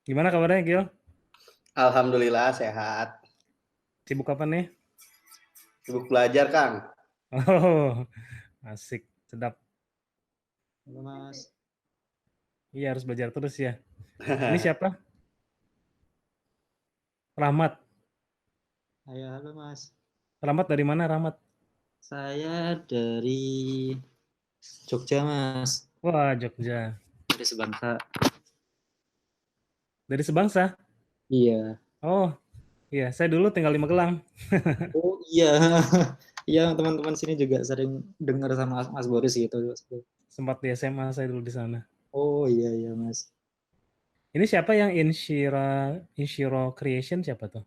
Gimana kabarnya, Gil? Alhamdulillah sehat. Sibuk apa nih? Sibuk belajar, Kang. Oh, asik, sedap. Halo Mas. Iya, harus belajar terus ya. Ini siapa? Rahmat. Halo Mas. Rahmat dari mana, Rahmat? Saya dari Jogja Mas. Wah, Jogja. Dari sebangsa. Dari Sebangsa? Iya. Oh, iya. Saya dulu tinggal di Magelang. Oh iya. Iya teman-teman sini juga sering dengar sama Mas Boris gitu. Sempat di SMA saya dulu di sana. Oh iya iya Mas. Ini siapa yang Inshiro Creation siapa tuh?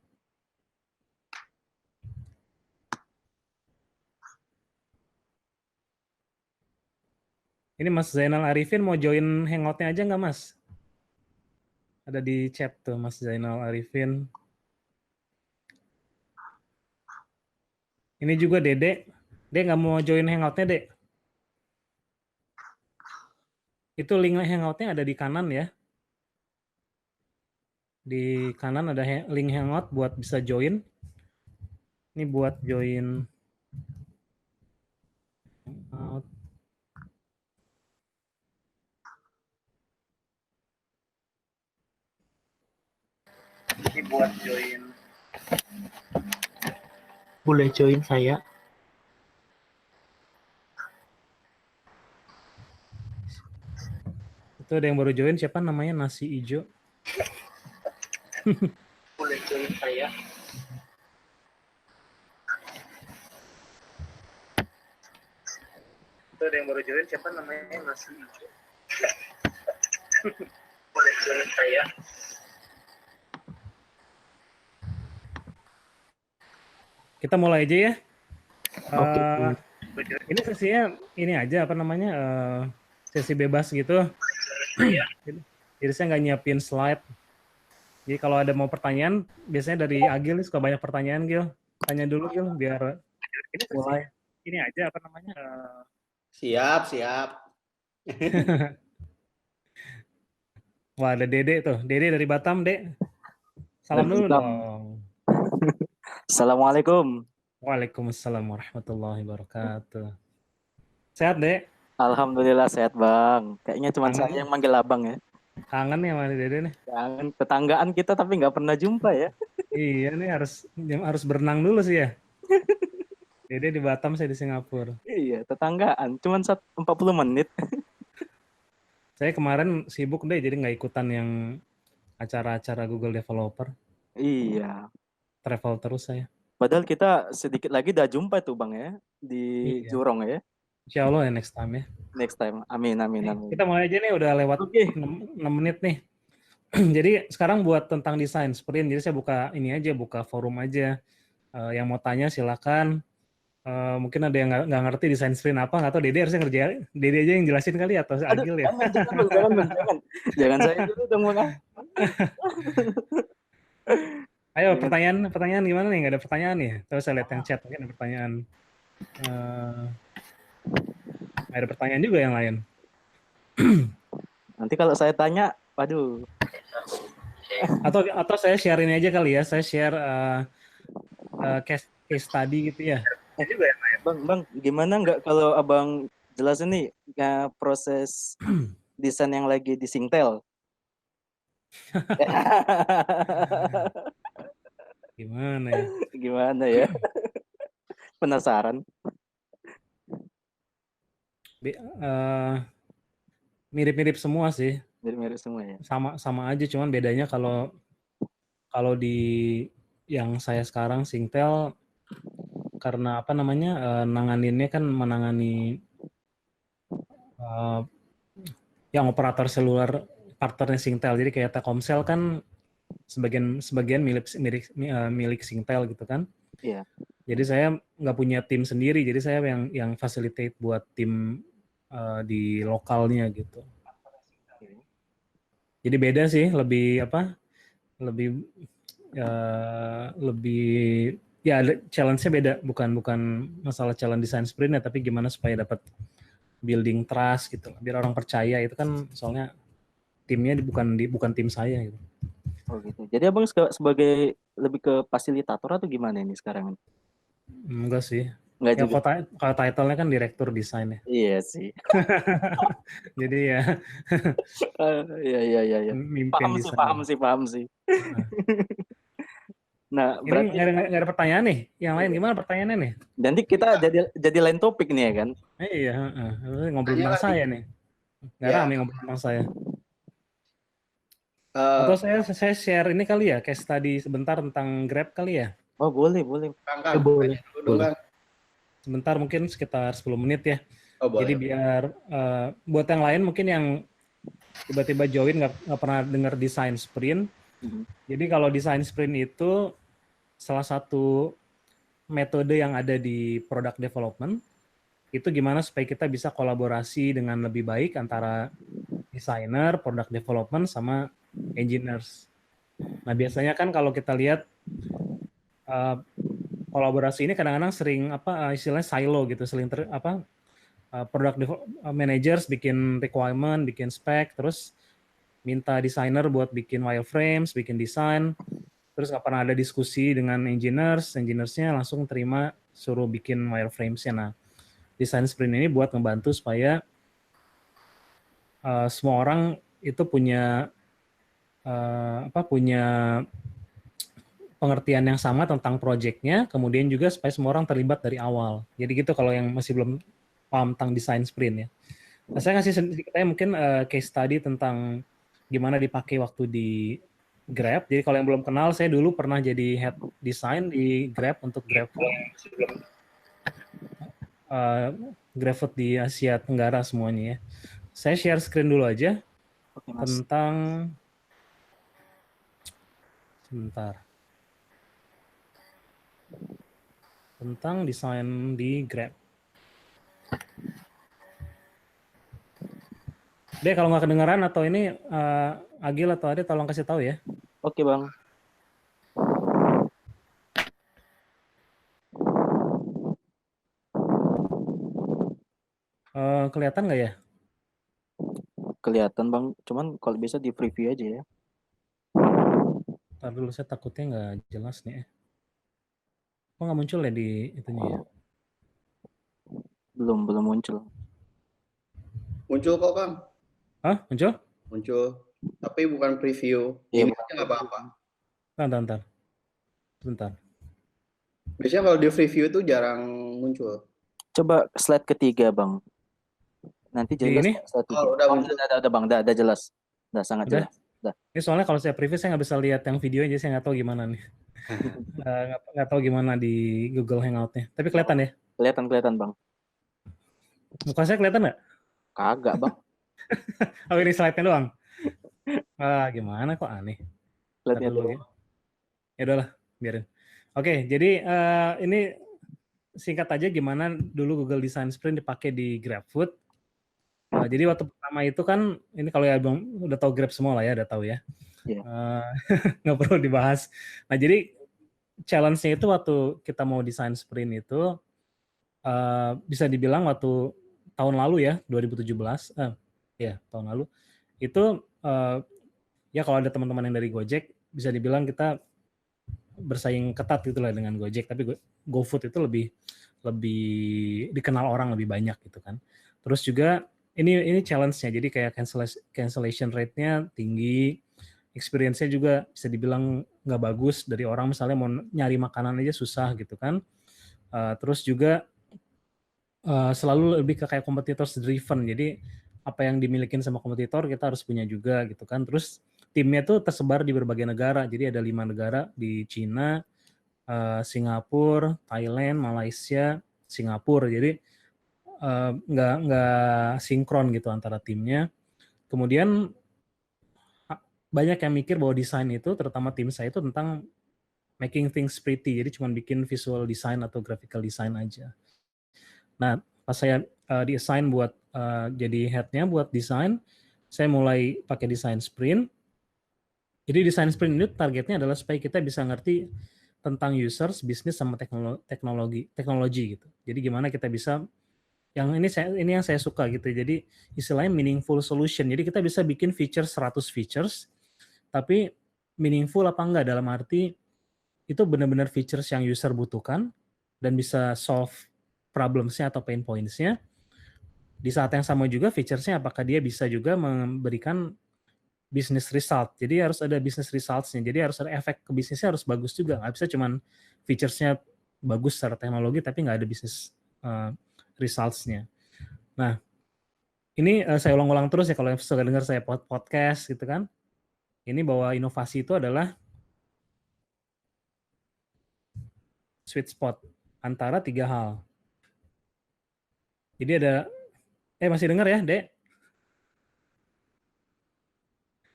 Ini Mas Zainal Arifin mau join hangoutnya aja nggak, Mas? Ada di chat tuh Mas Zainal Arifin. Ini juga Dede. Dede nggak mau join hangoutnya, Dek. Itu link hangoutnya ada di kanan ya. Di kanan ada link hangout buat bisa join. Ini buat join hangout. Ini buat join. Boleh join saya? Itu ada yang baru join, siapa namanya? Nasi Ijo. Boleh join saya? Itu ada yang baru join, siapa namanya? Nasi Ijo. Boleh join saya? Kita mulai aja ya. Oke. Ini sesinya ini aja apa namanya? Sesi bebas gitu. Jadi saya nggak nyiapin slide. Jadi kalau ada mau pertanyaan, biasanya dari Agil nih suka banyak pertanyaan, Gil. Tanya dulu, Gil, biar ini mulai. Ini aja apa namanya? Siap, siap. Wah, ada Dede tuh. Dede dari Batam, Dek. Salam dulu dong. Assalamualaikum. Waalaikumsalam warahmatullahi wabarakatuh. Sehat, Dek? Alhamdulillah sehat Bang. Kayaknya cuma Kangen, saya yang manggil abang ya. kangen ya sama Dede nih. Jangan tetanggaan kita tapi nggak pernah jumpa ya. Iya nih harus berenang dulu sih ya. Dede di Batam, saya di Singapura. Iya, tetanggaan. Cuman 40 menit. Saya kemarin sibuk deh, jadi nggak ikutan yang acara-acara Google Developer. Iya. Travel terus saya. Padahal kita sedikit lagi udah jumpa tuh Bang ya. Di Iya. Jurong ya. Insya Allah ya next time ya. Next time. Amin, amin, amin. Kita mulai aja nih, udah lewat Oke. 6 menit nih. Jadi sekarang buat tentang desain sprint, jadi saya buka ini aja, buka forum aja. Yang mau tanya silakan. Mungkin ada yang nggak ngerti desain sprint apa, nggak tahu Dede harusnya ngerjain. Dede aja yang jelasin kali atau Aduh, Agil ya. jangan. Jangan saya dulu dong Bang. Ayo pertanyaan gimana nih? Nggak ada pertanyaan nih. Terus saya lihat yang chat mungkin ada pertanyaan. Ada pertanyaan juga yang lain. Nanti kalau saya tanya, waduh. Atau saya share ini aja kali ya. Saya share case study gitu ya. Juga yang lain. Bang, gimana nggak kalau abang jelasin nih proses desain yang lagi di Singtel? Gimana ya? Gimana ya? Penasaran. Mirip-mirip semua sih. Mirip-mirip semua ya. Sama aja, cuman bedanya kalau di yang saya sekarang Singtel, karena apa namanya nanganinnya kan menangani yang operator seluler partnernya Singtel. Jadi kayak Telkomsel kan sebagian milik Singtel gitu kan. Iya. Jadi saya nggak punya tim sendiri, jadi saya yang facilitate buat tim di lokalnya gitu. Jadi beda sih, lebih ya challenge-nya beda, bukan masalah challenge design sprint-nya, tapi gimana supaya dapat building trust gitu, biar orang percaya. Itu kan soalnya timnya bukan tim saya gitu. Oh gitu. Jadi abang sebagai lebih ke fasilitator atau gimana ini sekarang? Enggak sih. Enggak Ya juga. kalau title-nya kan direktur desain ya. Iya sih. Jadi ya Iya iya iya iya. mimpin desain. Paham sih. Nah, Nah, ini berarti nggak ada pertanyaan nih. Yang lain gimana pertanyaannya nih? nanti kita jadi lain topik nih ya kan? Iya, ngobrol Tanya tentang lagi. saya nih. Nggak Ya. rame ngobrol tentang saya. eh, Atau saya share ini kali ya, case study sebentar tentang Grab kali ya. Oh boleh boleh. Kang, Boleh tanya dulu dong, boleh. Kang. Sebentar mungkin sekitar 10 menit ya. Oh, Jadi boleh. biar buat yang lain mungkin yang tiba-tiba join nggak pernah dengar desain sprint. Jadi kalau desain sprint itu salah satu metode yang ada di product development, itu gimana supaya kita bisa kolaborasi dengan lebih baik antara desainer, product development, sama engineers. Nah biasanya kan kalau kita lihat kolaborasi ini kadang-kadang sering istilahnya silo gitu, product managers bikin requirement, bikin spec, terus minta desainer buat bikin wireframes, bikin desain, terus nggak pernah ada diskusi dengan engineersnya langsung terima suruh bikin wireframesnya. Nah, desain sprint ini buat ngebantu supaya semua orang itu punya punya pengertian yang sama tentang projectnya, kemudian juga supaya semua orang terlibat dari awal. Jadi gitu kalau yang masih belum paham tentang desain sprint ya. Nah, saya ngasih sedikit aja mungkin case study tentang gimana dipakai waktu di Grab. Jadi kalau yang belum kenal, saya dulu pernah jadi head design di Grab untuk GrabFood. GrabFood di Asia Tenggara semuanya ya. Saya share screen dulu aja. Oke, Mas. Tentang desain di Grab. Deh, kalau nggak kedengeran atau ini Agil atau Ade tolong kasih tahu ya. Oke, Bang. Kelihatan nggak ya? Kelihatan, Bang. Cuman kalau bisa di preview aja ya. Ntar dulu, saya takutnya nggak jelas nih. Kok nggak muncul ya di itunya ya? Belum muncul. Muncul kok, Kang. Hah? Muncul? Muncul. Tapi bukan preview. Iya, Ini aja nggak apa-apa. Bentar. Biasanya kalau di preview itu jarang muncul. Coba slide ketiga, Bang. Nanti jelas. Di ini? Udah muncul. Udah, Bang. Udah jelas. Udah sangat Udah? jelas. Udah. Ini soalnya kalau saya preview saya nggak bisa lihat yang videonya, jadi saya nggak tahu gimana nih. Nggak tahu gimana di Google Hangout-nya. Tapi kelihatan ya? Kelihatan, Bang. Muka saya kelihatan nggak? Kagak, Bang. Oh, ini slide-nya doang. Gimana kok aneh. Slide-nya doang. Ya udahlah, biarin. Oke, jadi ini singkat aja gimana dulu Google Design Sprint dipakai di GrabFood. Jadi waktu pertama itu kan, ini kalau ya Bang udah tahu Grab semua lah ya, udah tahu ya. Iya. Nggak perlu dibahas. Nah, jadi challenge-nya itu waktu kita mau desain sprint itu bisa dibilang waktu tahun lalu ya, 2017, ya tahun lalu, itu ya kalau ada teman-teman yang dari Gojek, bisa dibilang kita bersaing ketat gitu lah dengan Gojek, tapi GoFood itu lebih dikenal orang lebih banyak gitu kan. Terus juga ini challenge-nya, jadi kayak cancellation rate-nya tinggi, experience-nya juga bisa dibilang nggak bagus, dari orang misalnya mau nyari makanan aja susah gitu kan. Terus juga selalu lebih ke kayak competitors driven, jadi apa yang dimilikin sama kompetitor kita harus punya juga gitu kan. Terus timnya tuh tersebar di berbagai negara, jadi ada 5 negara di Cina, Singapura, Thailand, Malaysia, Singapura. Jadi nggak sinkron gitu antara timnya. Kemudian banyak yang mikir bahwa desain itu, terutama tim saya itu tentang making things pretty, jadi cuma bikin visual design atau graphical design aja. Nah, pas saya di-assign buat jadi head-nya buat desain, saya mulai pakai desain sprint. Jadi desain sprint ini targetnya adalah supaya kita bisa ngerti tentang users, bisnis, sama teknologi gitu. Jadi gimana kita bisa ini yang saya suka gitu. Jadi istilahnya meaningful solution. Jadi kita bisa bikin feature 100 features, tapi meaningful apa enggak, dalam arti itu benar-benar features yang user butuhkan dan bisa solve problems-nya atau pain points-nya. Di saat yang sama juga features-nya apakah dia bisa juga memberikan business result. Jadi harus ada business results-nya. Jadi harus ada efek ke bisnisnya, harus bagus juga. Nggak bisa cuman features-nya bagus secara teknologi tapi nggak ada business results-nya. Nah, ini saya ulang-ulang terus ya kalau yang suka dengar saya podcast gitu kan. Ini bahwa inovasi itu adalah sweet spot antara 3 hal. Jadi ada, masih dengar ya, Dek?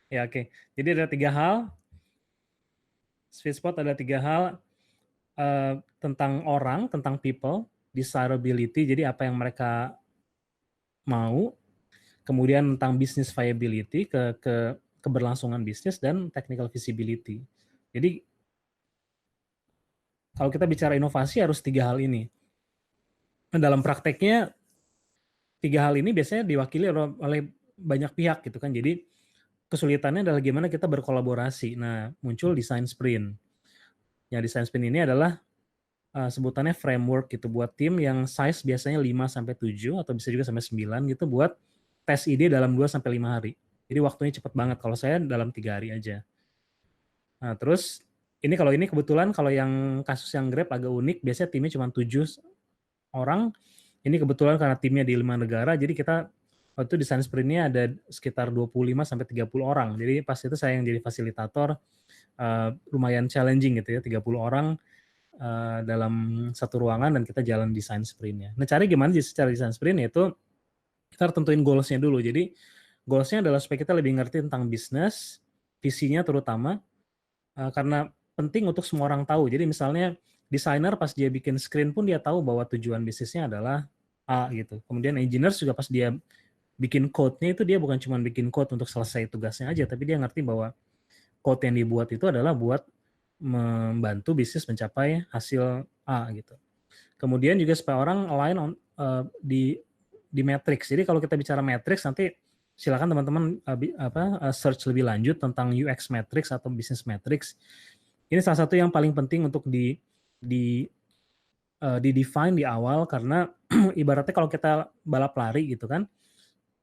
Ya, oke. Jadi ada 3 hal, sweet spot ada 3 hal, tentang orang, tentang people, desirability, jadi apa yang mereka mau, kemudian tentang business viability, keberlangsungan bisnis, dan technical feasibility. Jadi kalau kita bicara inovasi harus 3 hal ini. Nah, dalam prakteknya 3 hal ini biasanya diwakili oleh banyak pihak gitu kan. Jadi kesulitannya adalah gimana kita berkolaborasi. Nah, muncul design sprint. Ya, design sprint ini adalah sebutannya framework gitu buat tim yang size biasanya 5 sampai 7 atau bisa juga sampai 9 gitu buat tes ide dalam 2 sampai 5 hari. Jadi waktunya cepat banget. Kalau saya dalam 3 hari aja. Nah, terus ini kebetulan kalau yang kasus yang Grab agak unik, biasanya timnya cuma 7 orang. Ini kebetulan karena timnya di 5 negara, jadi kita waktu itu design sprint-nya ada sekitar 25 sampai 30 orang. Jadi pas itu saya yang jadi fasilitator, lumayan challenging gitu ya, 30 orang dalam satu ruangan dan kita jalan design sprint-nya. Nah, cara gimana sih secara design sprint, yaitu kita harus tentuin goals-nya dulu. Jadi goals-nya adalah supaya kita lebih ngerti tentang bisnis, visinya terutama, karena penting untuk semua orang tahu. Jadi misalnya desainer pas dia bikin screen pun dia tahu bahwa tujuan bisnisnya adalah A gitu. Kemudian engineer juga pas dia bikin code-nya itu dia bukan cuma bikin code untuk selesai tugasnya aja, tapi dia ngerti bahwa code yang dibuat itu adalah buat membantu bisnis mencapai hasil A gitu. Kemudian juga supaya orang align di matrix. Jadi kalau kita bicara matrix nanti silakan teman-teman search lebih lanjut tentang UX matrix atau business matrix. Ini salah satu yang paling penting untuk di define di awal, karena ibaratnya kalau kita balap lari gitu kan,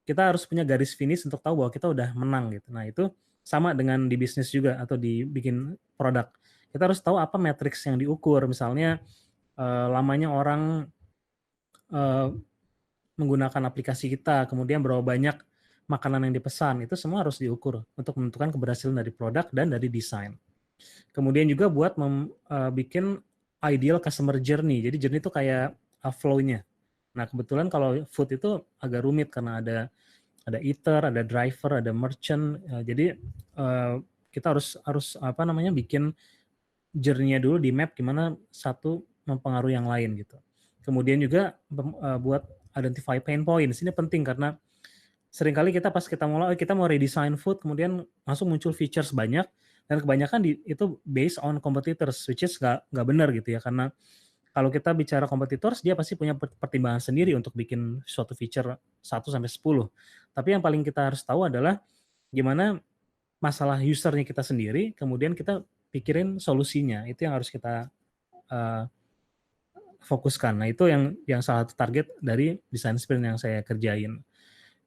kita harus punya garis finish untuk tahu bahwa kita udah menang gitu. Nah, itu sama dengan di bisnis juga atau di bikin produk. Kita harus tahu apa matriks yang diukur. Misalnya lamanya orang menggunakan aplikasi kita, kemudian berapa banyak makanan yang dipesan, itu semua harus diukur untuk menentukan keberhasilan dari produk dan dari desain. Kemudian juga buat bikin ideal customer journey. Jadi journey itu kayak flow-nya. Nah, kebetulan kalau food itu agak rumit karena ada eater, ada driver, ada merchant. Jadi kita harus bikin journey-nya dulu di map gimana satu mempengaruhi yang lain gitu. Kemudian juga buat identify pain points. Ini penting karena seringkali kita pas kita mau redesign food, kemudian langsung muncul features banyak, dan kebanyakan itu based on competitors, which is nggak benar gitu ya, karena kalau kita bicara competitors, dia pasti punya pertimbangan sendiri untuk bikin suatu feature 1 sampai 10. Tapi yang paling kita harus tahu adalah gimana masalah usernya kita sendiri, kemudian kita pikirin solusinya. Itu yang harus kita fokuskan. Nah, itu yang salah satu target dari design sprint yang saya kerjain.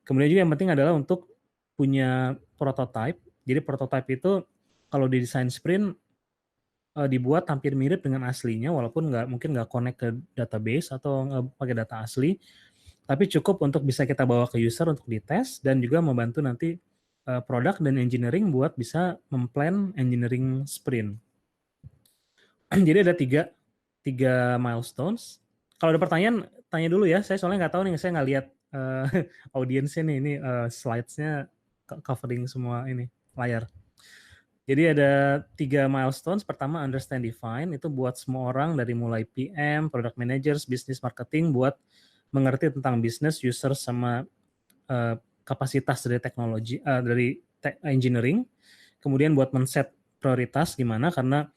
Kemudian juga yang penting adalah untuk punya prototype. Jadi prototype itu kalau di design sprint dibuat hampir mirip dengan aslinya, walaupun mungkin nggak connect ke database atau nggak pakai data asli, tapi cukup untuk bisa kita bawa ke user untuk dites dan juga membantu nanti produk dan engineering buat bisa memplan engineering sprint. Jadi ada tiga milestones. Kalau ada pertanyaan, tanya dulu ya. Saya soalnya nggak tahu nih, saya nggak lihat audiensnya nih. Ini slides-nya covering semua ini layar. Jadi ada 3 milestones. Pertama, understand define. Itu buat semua orang dari mulai PM, product managers, business marketing buat mengerti tentang bisnis, user, sama kapasitas dari teknologi, dari engineering. Kemudian buat men-set prioritas gimana, karena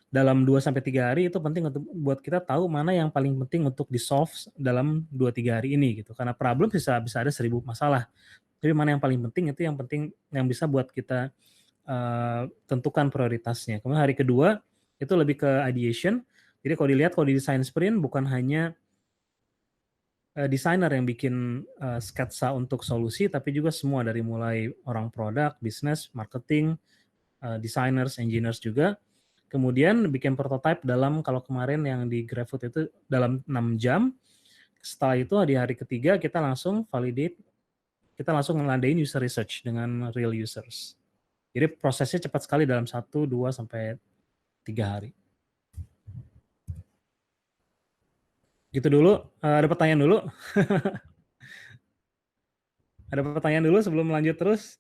dalam 2-3 hari itu penting untuk buat kita tahu mana yang paling penting untuk di-solve dalam 2-3 hari ini gitu. Karena problem bisa ada 1000 masalah. Tapi mana yang paling penting itu yang penting yang bisa buat kita tentukan prioritasnya. Kemudian hari kedua itu lebih ke ideation. Jadi kalau dilihat kalau di design sprint bukan hanya desainer yang bikin sketsa untuk solusi, tapi juga semua dari mulai orang produk, bisnis, marketing, designers, engineers juga. Kemudian bikin prototype dalam, kalau kemarin yang di GrabFood itu dalam 6 jam. Setelah itu di hari ketiga kita langsung validate, kita langsung ngadain user research dengan real users. Jadi prosesnya cepat sekali dalam 1, 2, sampai 3 hari. Gitu dulu, ada pertanyaan dulu? Ada pertanyaan dulu sebelum lanjut terus?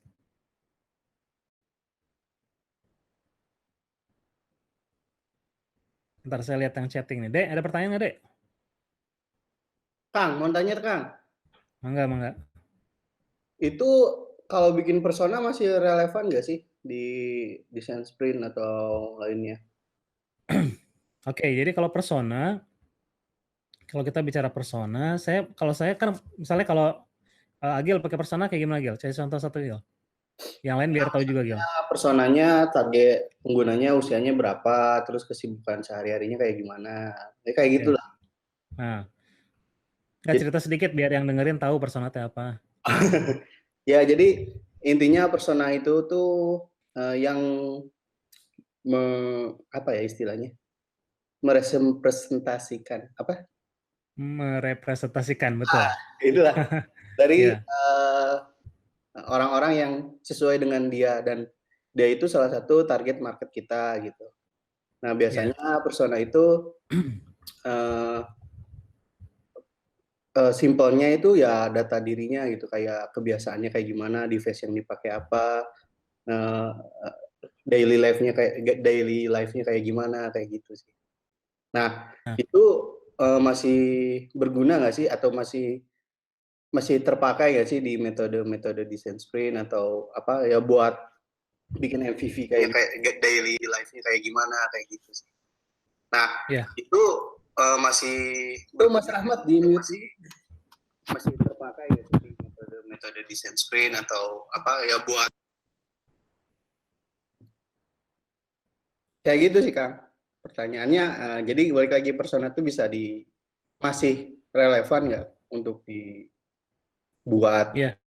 Ntar saya lihat yang chatting nih. Dek, ada pertanyaan nggak, Dek? Kang, mau tanya Kang, Mangga. itu kalau bikin persona masih relevan nggak sih di desain sprint atau lainnya? Oke, jadi kalau persona, kalau kita bicara persona, kalau saya kan misalnya kalau Agil pakai persona kayak gimana, Agil? Cari contoh satu, Agil. Yang lain biar tahu juga, Agil. Personanya target penggunanya usianya berapa, terus kesibukan sehari-harinya kayak gimana, ya kayak gitu lah. Nah, nggak cerita sedikit biar yang dengerin tahu persona itu apa. Ya, jadi intinya persona itu tuh yang apa ya istilahnya, merepresentasikan apa? Merepresentasikan, betul. Itulah dari Iya. orang-orang yang sesuai dengan dia, dan dia itu salah satu target market kita gitu. Nah, biasanya persona itu simpelnya itu ya data dirinya gitu, kayak kebiasaannya kayak gimana, device yang dipakai apa, daily life-nya kayak gimana, kayak gitu sih. Nah, itu masih berguna nggak sih, atau masih terpakai nggak sih di metode design sprint atau apa ya, buat bikin MVP kayak daily life-nya kayak gimana, kayak gitu sih. Nah, itu Mas Rahmat di masih terpakai nggak sih metode design sprint atau apa ya, buat kayak gitu sih Kang. Pertanyaannya, jadi balik lagi, persona itu masih relevan nggak untuk dibuat? Ya,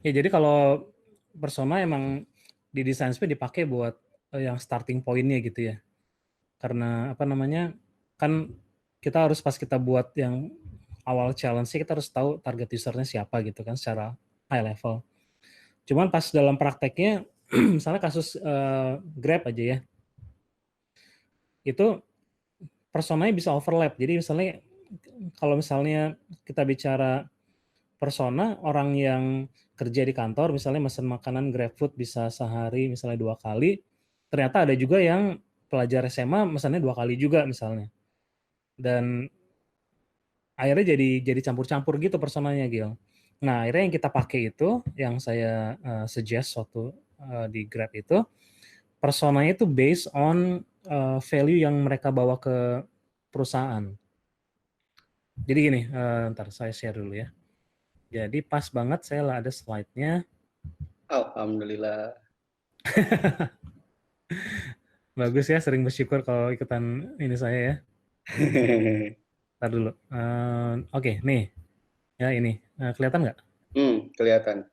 jadi kalau persona emang di design sprint dipakai buat yang starting point-nya gitu ya. Karena apa namanya, kan kita harus pas kita buat yang awal challenge sih kita harus tahu target usernya siapa gitu kan secara high level. Cuman pas dalam prakteknya, misalnya kasus Grab aja ya, itu personanya bisa overlap. Jadi misalnya kalau misalnya kita bicara persona orang yang kerja di kantor, misalnya mesen makanan GrabFood bisa sehari misalnya 2 kali, ternyata ada juga yang pelajar SMA mesennya 2 kali juga misalnya. Dan akhirnya jadi campur-campur gitu personanya, Gil. Nah, akhirnya yang kita pakai itu, yang saya suggest waktu di Grab itu, personanya itu based on value yang mereka bawa ke perusahaan. Jadi gini, ntar saya share dulu ya. Jadi pas banget saya ada slide-nya. Alhamdulillah. Bagus ya, sering bersyukur kalau ikutan ini saya ya. Ntar dulu. Oke, nih. Ya ini. Kelihatan nggak? Kelihatan.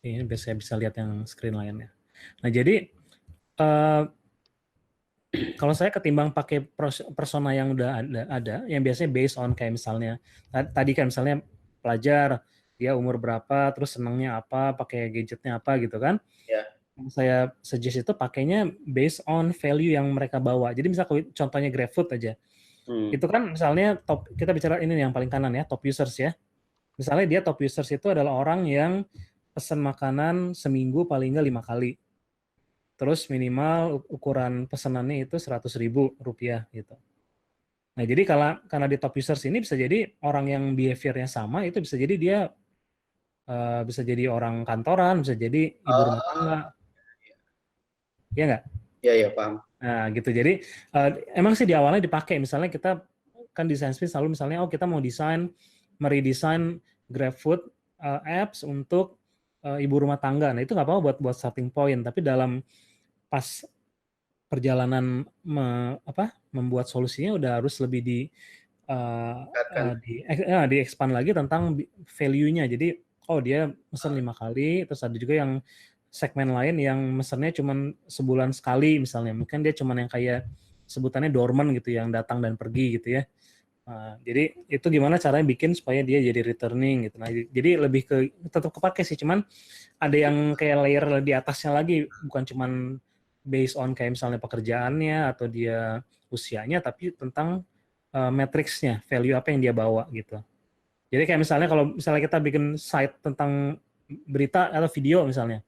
Ini biar saya bisa lihat yang screen lainnya. Nah, jadi kalau saya ketimbang pakai persona yang udah ada, yang biasanya based on kayak misalnya, tadi kan misalnya pelajar, dia umur berapa, terus senangnya apa, pakai gadgetnya apa gitu kan. Ya. Saya suggest itu pakainya based on value yang mereka bawa. Jadi misalnya contohnya GrabFood aja. Itu kan misalnya kita bicara ini yang paling kanan ya, top users ya. Misalnya dia top users itu adalah orang yang pesan makanan seminggu paling nggak 5 kali. Terus minimal ukuran pesanannya itu Rp100.000 gitu. Nah, jadi karena di top users ini bisa jadi orang yang behavior-nya sama, itu bisa jadi dia bisa jadi orang kantoran, bisa jadi ibu rumah tangga. Iya nggak? Iya, iya, paham. Nah, gitu. Jadi emang sih di awalnya dipakai. Misalnya kita kan desain sprint selalu misalnya, oh kita mau meredesign GrabFood apps untuk ibu rumah tangga. Nah itu nggak apa-apa buat starting point. Tapi dalam pas perjalanan membuat solusinya udah harus lebih Tingkatkan. di expand lagi tentang value-nya. Jadi oh dia mesen 5 kali, terus ada juga yang segmen lain yang mesennya cuma sebulan sekali misalnya. Mungkin dia cuma yang kayak sebutannya dormant gitu, yang datang dan pergi gitu ya. Jadi itu gimana caranya bikin supaya dia jadi returning gitu. Nah, jadi lebih ke tetap kepake sih, cuman ada yang kayak layer di atasnya lagi, bukan cuman based on kayak misalnya pekerjaannya atau dia usianya, tapi tentang matriksnya, value apa yang dia bawa gitu. Jadi kayak misalnya kalau misalnya kita bikin site tentang berita atau video misalnya,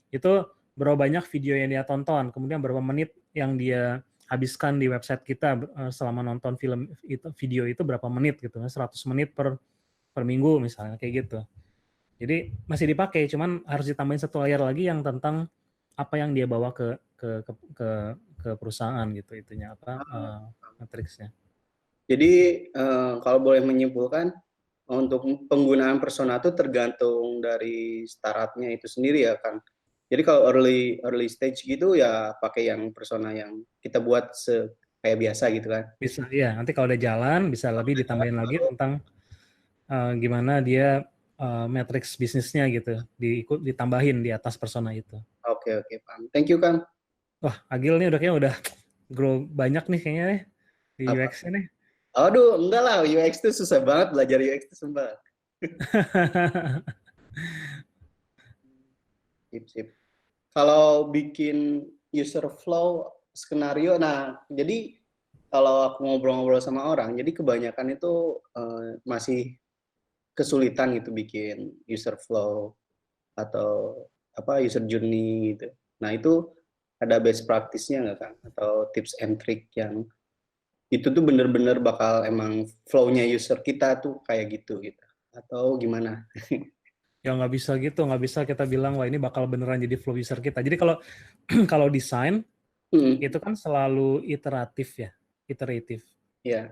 itu berapa banyak video yang dia tonton, kemudian berapa menit yang dia habiskan di website kita selama nonton video itu berapa menit gitu, 100 menit per minggu misalnya kayak gitu. Jadi masih dipakai, cuman harus ditambahin satu layer lagi yang tentang apa yang dia bawa ke perusahaan gitu, itunya apa matriksnya. Jadi kalau boleh menyimpulkan, untuk penggunaan persona itu tergantung dari startupnya itu sendiri ya kan. Jadi kalau early stage gitu ya pakai yang persona yang kita buat kayak biasa gitu kan. Bisa ya, nanti kalau udah jalan bisa lebih ditambahin lagi tentang gimana dia matriks bisnisnya gitu, ditambahin di atas persona itu. Oke, oke, paham. Thank you, Kang. Wah, Agil nih kayaknya udah grow banyak nih kayaknya nih di Apa? UX-nya nih. Aduh, enggak lah, UX itu susah banget, belajar UX itu sumpah. Sip, sip. Kalau bikin user flow skenario, nah jadi kalau aku ngobrol-ngobrol sama orang, jadi kebanyakan itu masih kesulitan gitu bikin user flow atau apa user journey gitu. Nah itu ada best practice-nya nggak kan? Atau tips and trick yang itu tuh bener-bener bakal emang flow-nya user kita tuh kayak gitu gitu. Atau gimana? Ya nggak bisa gitu, nggak bisa kita bilang wah ini bakal beneran jadi flow user kita. Jadi kalau kalau desain itu kan selalu iteratif. Ya.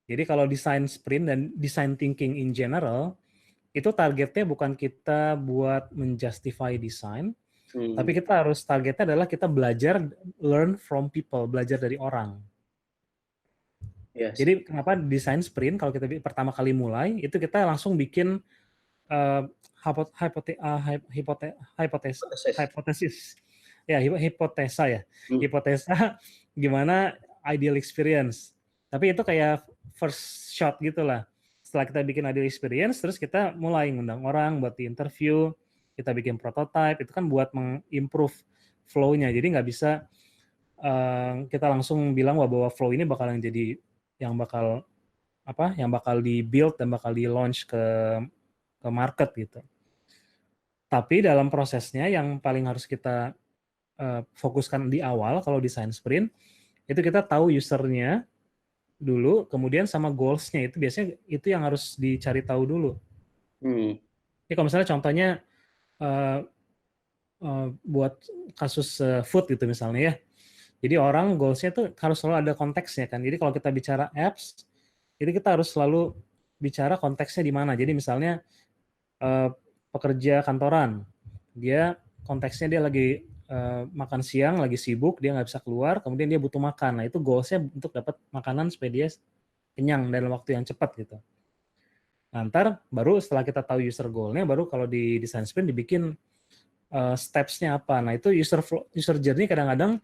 Jadi kalau desain sprint dan design thinking in general, itu targetnya bukan kita buat menjustify desain, tapi kita harus targetnya adalah kita belajar, learn from people, belajar dari orang. Yes. Jadi kenapa desain sprint kalau kita pertama kali mulai, itu kita langsung bikin hipotesis. Ya, hipotesa ya. Hipotesa gimana ideal experience. Tapi itu kayak first shot gitulah. Setelah kita bikin ideal experience, terus kita mulai ngundang orang buat di interview, kita bikin prototype, itu kan buat mengimprove flow-nya. Jadi nggak bisa kita langsung bilang bahwa flow ini bakal yang bakal di-build dan bakal di-launch ke market gitu. Tapi dalam prosesnya yang paling harus kita fokuskan di awal kalau desain sprint, itu kita tahu usernya dulu, kemudian sama goals-nya itu biasanya itu yang harus dicari tahu dulu. Jadi kalau misalnya contohnya buat kasus food gitu misalnya ya, jadi orang goals-nya tuh harus selalu ada konteksnya kan. Jadi kalau kita bicara apps, itu kita harus selalu bicara konteksnya di mana. Jadi misalnya pekerja kantoran, dia konteksnya dia lagi makan siang, lagi sibuk, dia nggak bisa keluar, kemudian dia butuh makan. Nah itu goals-nya untuk dapat makanan supaya dia kenyang dalam waktu yang cepat gitu. Nah, ntar baru setelah kita tahu user goal-nya, baru kalau di design sprint dibikin steps-nya apa. Nah itu user journey kadang-kadang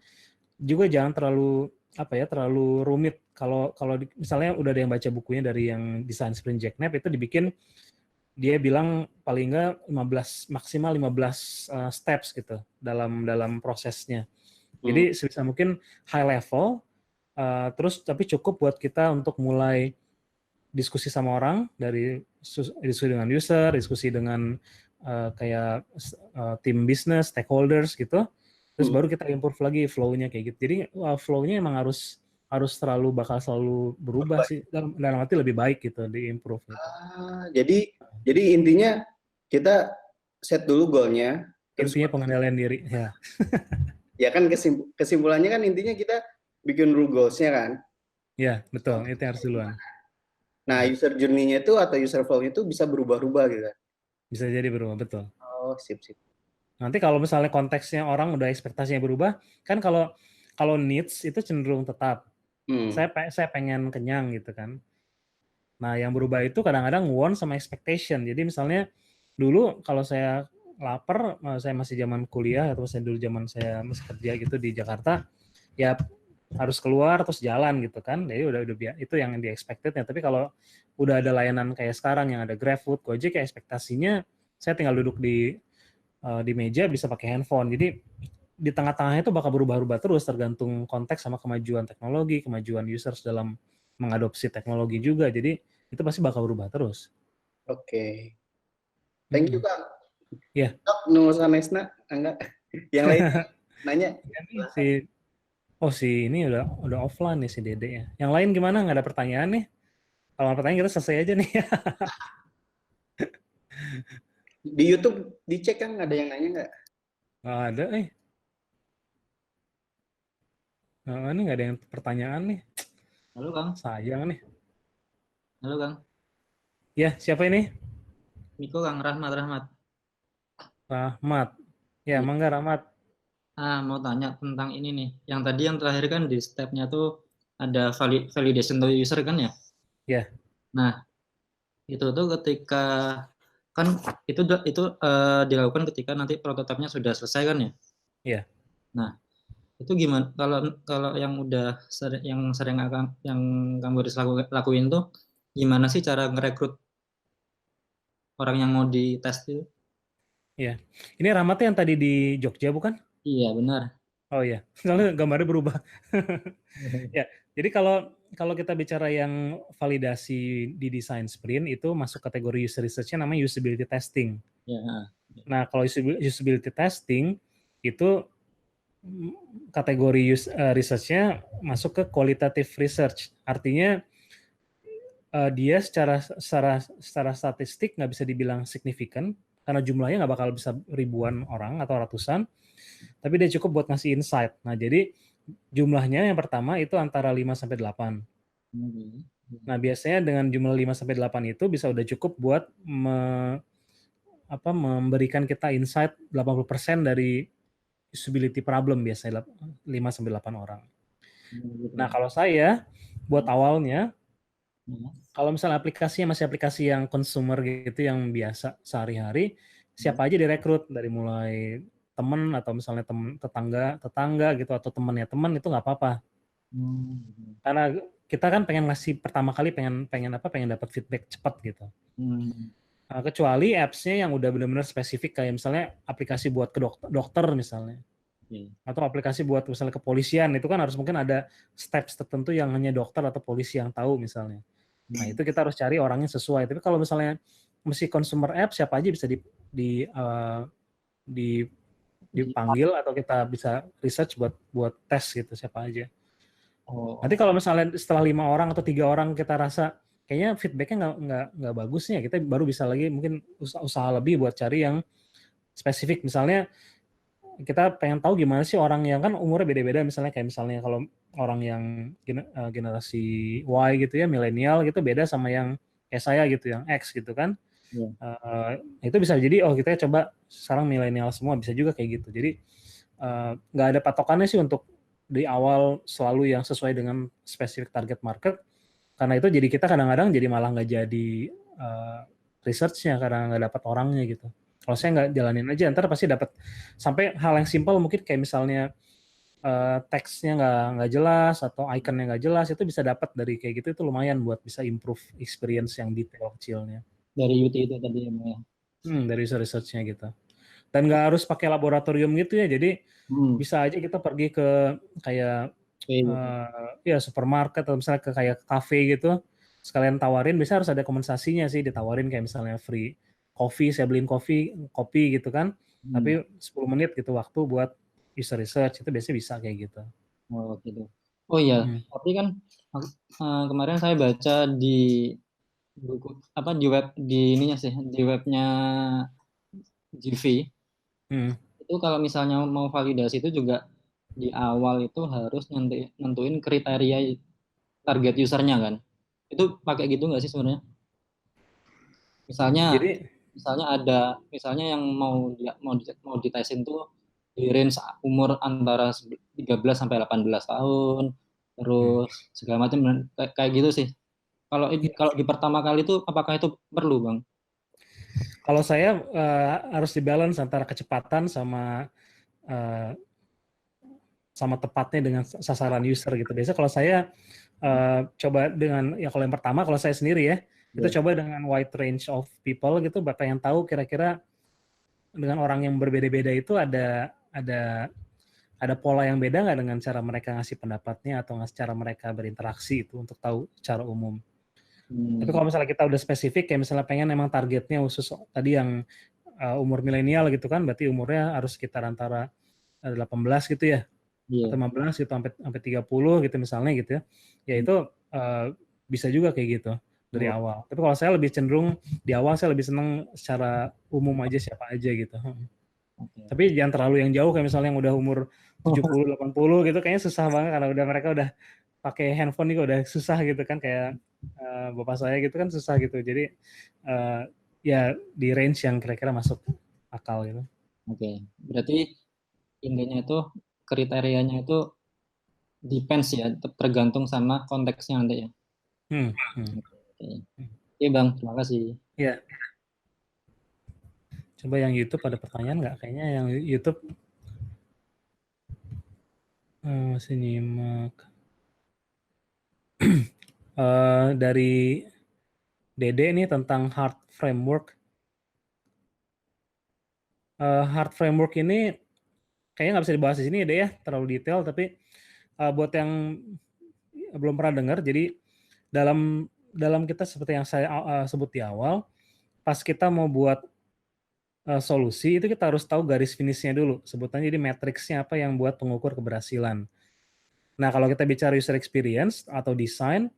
juga jangan terlalu rumit. Kalau misalnya udah ada yang baca bukunya dari yang design sprint Jack Knapp, itu dibikin dia bilang paling enggak maksimal 15 steps gitu dalam prosesnya. Jadi sebisa mungkin high level, terus tapi cukup buat kita untuk mulai diskusi sama orang, dari diskusi dengan user, diskusi dengan kayak tim bisnis, stakeholders gitu. Terus baru kita improve lagi flow-nya kayak gitu. Jadi flow-nya emang harus bakal selalu berubah sih, dalam arti lebih baik gitu, di-improve gitu. Jadi intinya kita set dulu goalnya. Intinya pengendalian diri, ya. ya kan kesimpulannya kan intinya kita bikin rule goals-nya kan. Ya, betul. Itu yang harus duluan. Nah, user journey-nya itu atau user flow-nya itu bisa berubah-ubah gitu. Bisa jadi berubah, betul. Oh, sip. Nanti kalau misalnya konteksnya orang udah ekspektasinya berubah, kan kalau needs itu cenderung tetap. Saya pengen kenyang gitu kan. Nah, yang berubah itu kadang-kadang want sama expectation. Jadi misalnya dulu kalau saya lapar, saya masih zaman kuliah atau saya dulu zaman saya masih kerja gitu di Jakarta, ya harus keluar terus jalan gitu kan. Jadi udah itu yang di expected-nya. Tapi kalau udah ada layanan kayak sekarang yang ada GrabFood, Gojek, ya ekspektasinya saya tinggal duduk di meja bisa pakai handphone. Jadi di tengah-tengahnya itu bakal berubah-ubah terus tergantung konteks sama kemajuan teknologi, kemajuan users dalam mengadopsi teknologi juga. Jadi itu pasti bakal berubah terus. Oke. Thank you, Kang. Ya. No Sanesna, enggak. Yang lain nanya. Si ini udah offline nih si Dede ya. Yang lain gimana? Nggak ada pertanyaan nih? Kalau ada pertanyaan kita selesai aja nih. Di YouTube dicek kan ada yang nanya nggak? Nggak ada ini nggak ada yang pertanyaan nih. Halo Kang. Sayang nih. Halo Kang. Ya, siapa ini? Miko Kang, Rahmat. Rahmat. Ya, mangga Rahmat. Mau tanya tentang ini nih. Yang tadi yang terakhir kan di step-nya tuh ada validation to user kan ya? Ya. Nah, itu tuh ketika kan itu dilakukan ketika nanti prototipenya sudah selesai kan ya? Iya. Nah, itu gimana kalau yang udah yang kamu harus lakuin tuh gimana sih cara ngerekrut orang yang mau dites itu? Iya. Ini Rahmatnya yang tadi di Jogja bukan? Iya, benar. Oh iya, soalnya gambarnya berubah. Ya, jadi kalau kita bicara yang validasi di design sprint itu masuk kategori user research-nya namanya usability testing. Ya. Nah, kalau usability testing itu kategori research-nya masuk ke qualitative research. Artinya dia secara statistik nggak bisa dibilang signifikan karena jumlahnya nggak bakal bisa ribuan orang atau ratusan, tapi dia cukup buat ngasih insight. Nah, jadi jumlahnya yang pertama itu antara 5 sampai 8. Nah, biasanya dengan jumlah 5 sampai 8 itu bisa udah cukup buat memberikan kita insight 80% dari usability problem biasanya 5 sampai 8 orang. Nah, kalau saya buat awalnya kalau misalnya aplikasinya masih aplikasi yang consumer gitu yang biasa sehari-hari, siapa aja direkrut dari mulai teman atau misalnya tetangga gitu atau temannya teman itu nggak apa-apa. Karena kita kan pengen ngasih pertama kali pengen dapat feedback cepat gitu. Kecuali apps-nya yang udah benar-benar spesifik kayak misalnya aplikasi buat ke dokter misalnya. Atau aplikasi buat misalnya kepolisian itu kan harus mungkin ada steps tertentu yang hanya dokter atau polisi yang tahu misalnya. Nah, itu kita harus cari orangnya sesuai. Tapi kalau misalnya mesti consumer app siapa aja bisa dipanggil atau kita bisa research buat tes gitu siapa aja. Nanti kalau misalnya setelah 5 orang atau 3 orang kita rasa kayaknya feedbacknya nggak bagusnya, kita baru bisa lagi mungkin usaha lebih buat cari yang spesifik. Misalnya kita pengen tahu gimana sih orang yang kan umurnya beda-beda, misalnya kayak misalnya kalau orang yang generasi Y gitu ya, milenial gitu beda sama yang kayak saya gitu yang X gitu kan. Itu bisa jadi kita coba sekarang milenial semua, bisa juga kayak gitu. Jadi nggak ada patokannya sih untuk di awal selalu yang sesuai dengan spesifik target market, karena itu jadi kita kadang-kadang jadi malah nggak jadi research-nya karena nggak dapat orangnya gitu. Kalau saya nggak jalanin aja, ntar pasti dapat sampai hal yang simpel mungkin kayak misalnya teksnya nggak jelas atau ikonnya nggak jelas, itu bisa dapat dari kayak gitu, itu lumayan buat bisa improve experience yang detail kecilnya. Dari UT itu tadi ya. Dari research-nya gitu. Dan nggak harus pakai laboratorium gitu ya, jadi bisa aja kita pergi ke kayak supermarket atau misalnya ke kayak cafe gitu, sekalian tawarin, bisa harus ada kompensasinya sih, ditawarin kayak misalnya free coffee, saya beliin kopi gitu kan, tapi 10 menit gitu waktu buat user research, itu biasanya bisa kayak gitu. Oh gitu. Oh iya, tapi kan kemarin saya baca di buku di web di webnya GV. Itu kalau misalnya mau validasi itu juga di awal itu harus nentuin kriteria target usernya kan. Itu pakai gitu nggak sih sebenarnya? Misalnya Jadi misalnya yang mau ditesin tuh di range umur antara 13 sampai 18 tahun, hmm, terus segala macam kayak gitu sih. ya, Kalau di pertama kali itu apakah itu perlu, Bang? kalau saya harus dibalance antara kecepatan sama eh, sama tepatnya dengan sasaran user gitu. Biasanya kalau saya coba dengan ya kalau yang pertama kalau saya sendiri ya itu Ya. coba dengan wide range of people gitu, bapak yang tahu kira-kira dengan orang yang berbeda-beda itu ada pola yang beda nggak dengan cara mereka ngasih pendapatnya atau cara mereka berinteraksi itu untuk tahu secara umum. Tapi Hmm, kalau misalnya kita udah spesifik kayak misalnya pengen emang targetnya khusus tadi yang umur milenial gitu kan, berarti umurnya harus sekitar antara 18 gitu ya atau iya. 15 gitu sampai sampai 30 gitu misalnya gitu ya. Ya Hmm. itu bisa juga kayak gitu dari Oh, awal. Tapi kalau saya lebih cenderung di awal saya lebih seneng secara umum aja siapa aja gitu. oke. Tapi jangan terlalu yang jauh kayak misalnya yang udah umur 70, 80 gitu kayaknya susah banget karena mereka udah pakai handphone juga udah susah gitu kan kayak bapak saya gitu kan susah gitu. Jadi uh, ya di range yang kira-kira masuk akal gitu. Oke. Berarti intinya itu kriterianya itu depends ya, tergantung sama konteksnya nanti ya. Hmm, hmm. Oke. Oke, Bang, terima kasih. Ya, coba yang YouTube ada pertanyaan nggak? Kayaknya yang YouTube masih nyimak. Dari Dede nih tentang hard framework. Hard framework ini kayaknya nggak bisa dibahas di sini ya, Dede ya, terlalu detail. Tapi buat yang belum pernah dengar, jadi dalam dalam kita seperti yang saya sebut di awal, pas kita mau buat solusi itu kita harus tahu garis finishnya dulu. Sebutannya jadi matriksnya apa yang buat pengukur keberhasilan. Nah kalau kita bicara user experience atau desain,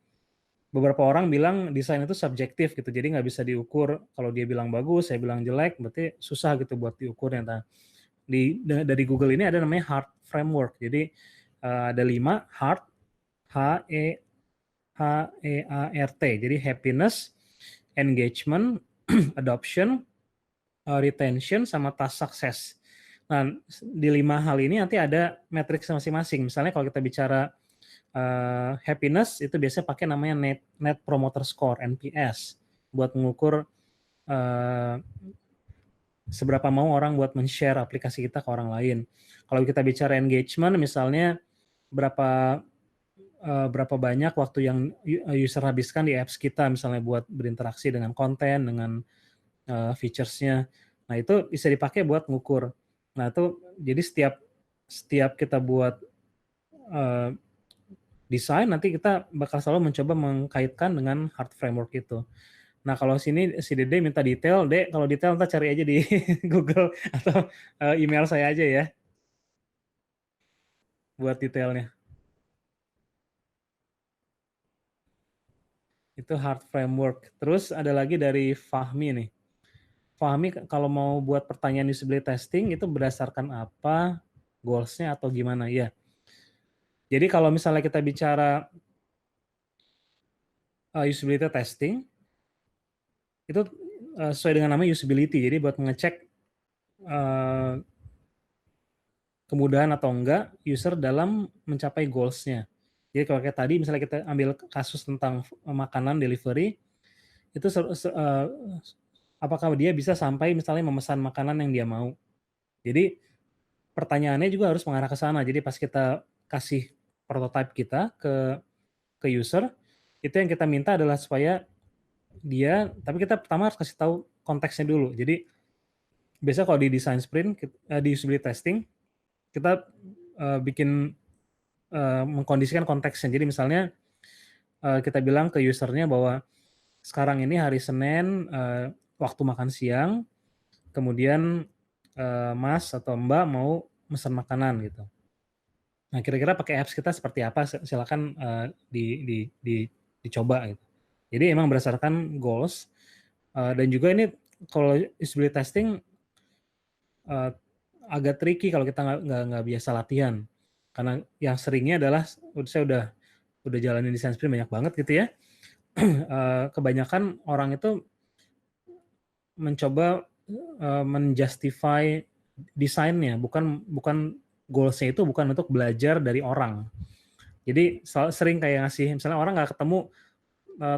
beberapa orang bilang desain itu subjektif gitu, jadi nggak bisa diukur. Kalau dia bilang bagus, saya bilang jelek, berarti susah gitu buat diukurnya. Nah, dari Google ini ada namanya HEART framework. Jadi ada 5 HEART, HEART. Jadi happiness, engagement, adoption, retention, sama task success. Nah, di 5 hal ini nanti ada matriks masing-masing. Misalnya kalau kita bicara happiness itu biasanya pakai namanya net promoter score NPS buat mengukur seberapa mau orang buat men-share aplikasi kita ke orang lain. Kalau kita bicara engagement misalnya berapa berapa banyak waktu yang user habiskan di apps kita misalnya buat berinteraksi dengan konten, dengan features-nya. Nah, itu bisa dipakai buat ngukur. Nah, itu jadi setiap setiap kita buat desain nanti kita bakal selalu mencoba mengkaitkan dengan hard framework itu. Nah kalau sini si Dede minta detail, Dek kalau detail ntar cari aja di Google atau email saya aja ya buat detailnya. Itu hard framework. Terus ada lagi dari Fahmi nih. Fahmi kalau mau buat pertanyaan usability testing itu berdasarkan apa, goals-nya atau gimana ya. Jadi kalau misalnya kita bicara usability testing, itu sesuai dengan namanya usability. Jadi buat mengecek kemudahan atau enggak user dalam mencapai goals-nya. Jadi kalau kayak tadi misalnya kita ambil kasus tentang makanan delivery, itu apakah dia bisa sampai misalnya memesan makanan yang dia mau. Jadi pertanyaannya juga harus mengarah ke sana. Jadi pas kita kasih prototype kita ke user, itu yang kita minta adalah supaya dia, tapi kita pertama harus kasih tahu konteksnya dulu. Jadi biasa kalau di design sprint, di usability testing, kita bikin mengkondisikan konteksnya. Jadi misalnya kita bilang ke usernya bahwa sekarang ini hari Senin waktu makan siang, kemudian Mas atau Mbak mau pesan makanan gitu. Nah kira-kira pakai apps kita seperti apa? Silakan dicoba gitu. Jadi emang berdasarkan goals dan juga ini kalau usability testing agak tricky kalau kita nggak biasa latihan. Karena yang seringnya adalah saya udah jalanin desain sprint banyak banget gitu ya. Kebanyakan orang itu mencoba menjustify desainnya, bukan goals-nya itu bukan untuk belajar dari orang. Jadi sering kayak ngasih, misalnya orang nggak ketemu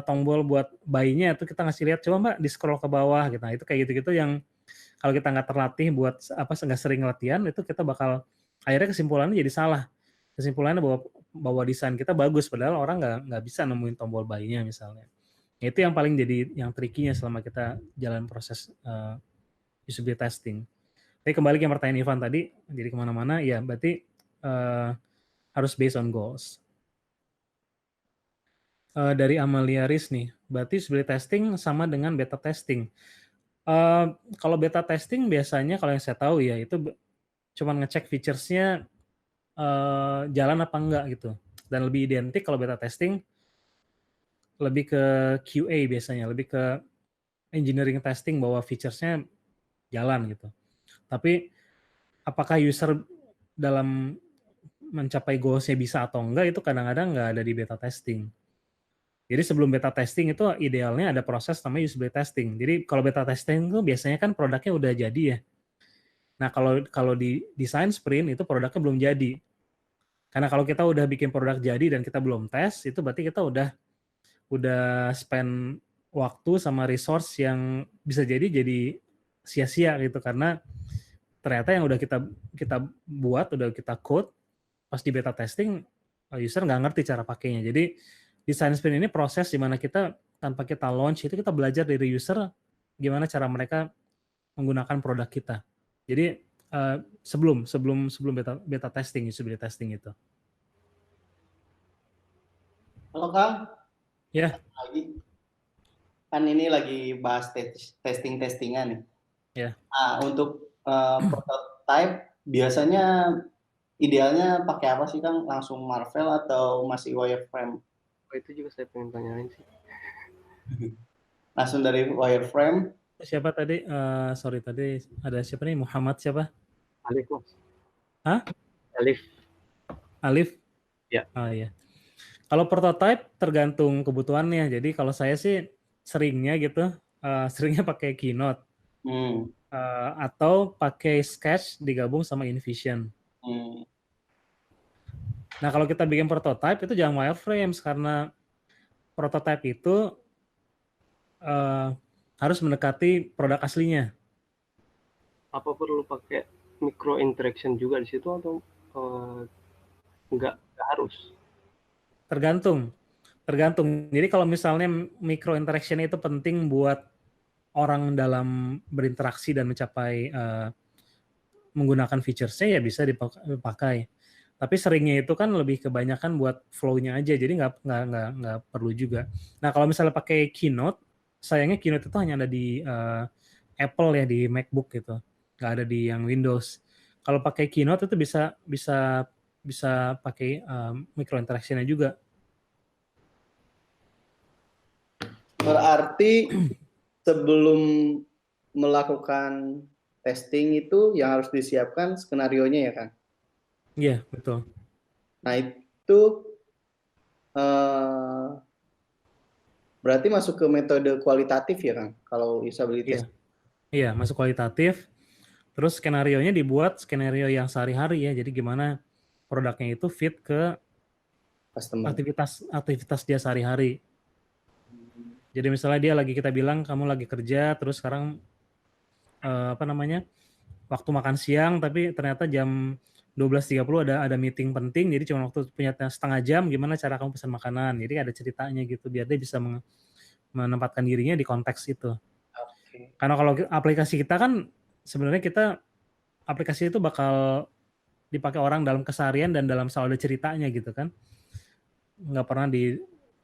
tombol buat buy-nya, itu kita ngasih lihat, coba Mbak di scroll ke bawah gitu. Nah, itu kayak gitu-gitu yang kalau kita nggak terlatih buat nggak sering latihan, itu kita bakal akhirnya kesimpulannya jadi salah. Kesimpulannya bahwa desain kita bagus, padahal orang nggak bisa nemuin tombol buy-nya misalnya. Itu yang paling jadi yang tricky-nya selama kita jalan proses usability testing. Tapi kembali ke pertanyaan Ivan tadi, jadi kemana-mana, ya berarti harus based on goals. Dari Amalia Riz nih, berarti usability testing sama dengan beta testing. Kalau beta testing biasanya kalau yang saya tahu ya itu cuma ngecek features-nya jalan apa enggak gitu. Dan lebih identik kalau beta testing lebih ke QA biasanya, lebih ke engineering testing bahwa features-nya jalan gitu. Tapi apakah user dalam mencapai goals-nya bisa atau enggak itu kadang-kadang nggak ada di beta testing. Jadi sebelum beta testing itu idealnya ada proses namanya usability testing. Jadi kalau beta testing itu biasanya kan produknya udah jadi ya. Nah kalau di design sprint itu produknya belum jadi. Karena kalau kita udah bikin produk jadi dan kita belum tes, itu berarti kita udah spend waktu sama resource yang bisa jadi sia-sia gitu, karena ternyata yang udah kita buat, udah kita code, pas di beta testing user nggak ngerti cara pakainya. Jadi design sprint ini proses di mana kita tanpa kita launch itu kita belajar dari user gimana cara mereka menggunakan produk kita. Jadi sebelum beta testing, usability testing itu. Halo Kang. Ya. Lagi. Kan ini lagi bahas testing-testingan nih. Ya. Nah, untuk prototype biasanya idealnya pakai apa sih Kang? Langsung Marvel atau masih wireframe? Oh, itu juga saya pengen tanyain sih. Langsung dari wireframe. Siapa tadi? Sorry tadi ada siapa nih? Muhammad siapa? Alif Mas. Hah? Alif. Ya. Oh iya. Kalau prototype tergantung kebutuhannya. Jadi kalau saya sih seringnya gitu, seringnya pakai Keynote. Atau pakai Sketch digabung sama InVision. Nah kalau kita bikin prototype itu jangan wireframes, karena prototype itu harus mendekati produk aslinya. Apa perlu pakai micro interaction juga di situ atau nggak harus? Tergantung. Jadi kalau misalnya micro interaction itu penting buat orang dalam berinteraksi dan mencapai menggunakan features-nya, ya bisa dipakai. Tapi seringnya itu kan lebih kebanyakan buat flow-nya aja, jadi nggak perlu juga. Nah kalau misalnya pakai Keynote, sayangnya Keynote itu hanya ada di Apple ya, di MacBook gitu, nggak ada di yang Windows. Kalau pakai Keynote itu bisa pakai micro interaction-nya juga. Berarti sebelum melakukan testing itu yang harus disiapkan skenarionya ya kan? Iya, betul. Nah itu berarti masuk ke metode kualitatif ya Kang? Kalau usability testing. Iya, masuk kualitatif. Terus skenarionya dibuat skenario yang sehari-hari ya. Jadi gimana produknya itu fit ke customer, aktivitas dia sehari-hari. Jadi misalnya kita bilang kamu lagi kerja, terus sekarang waktu makan siang, tapi ternyata jam 12.30 ada meeting penting, jadi cuma waktu punya setengah jam, gimana cara kamu pesan makanan. Jadi ada ceritanya gitu, biar dia bisa menempatkan dirinya di konteks itu. Okay. Karena kalau aplikasi kita kan, sebenarnya aplikasi itu bakal dipakai orang dalam keseharian dan dalam selalu ada ceritanya gitu kan. Nggak pernah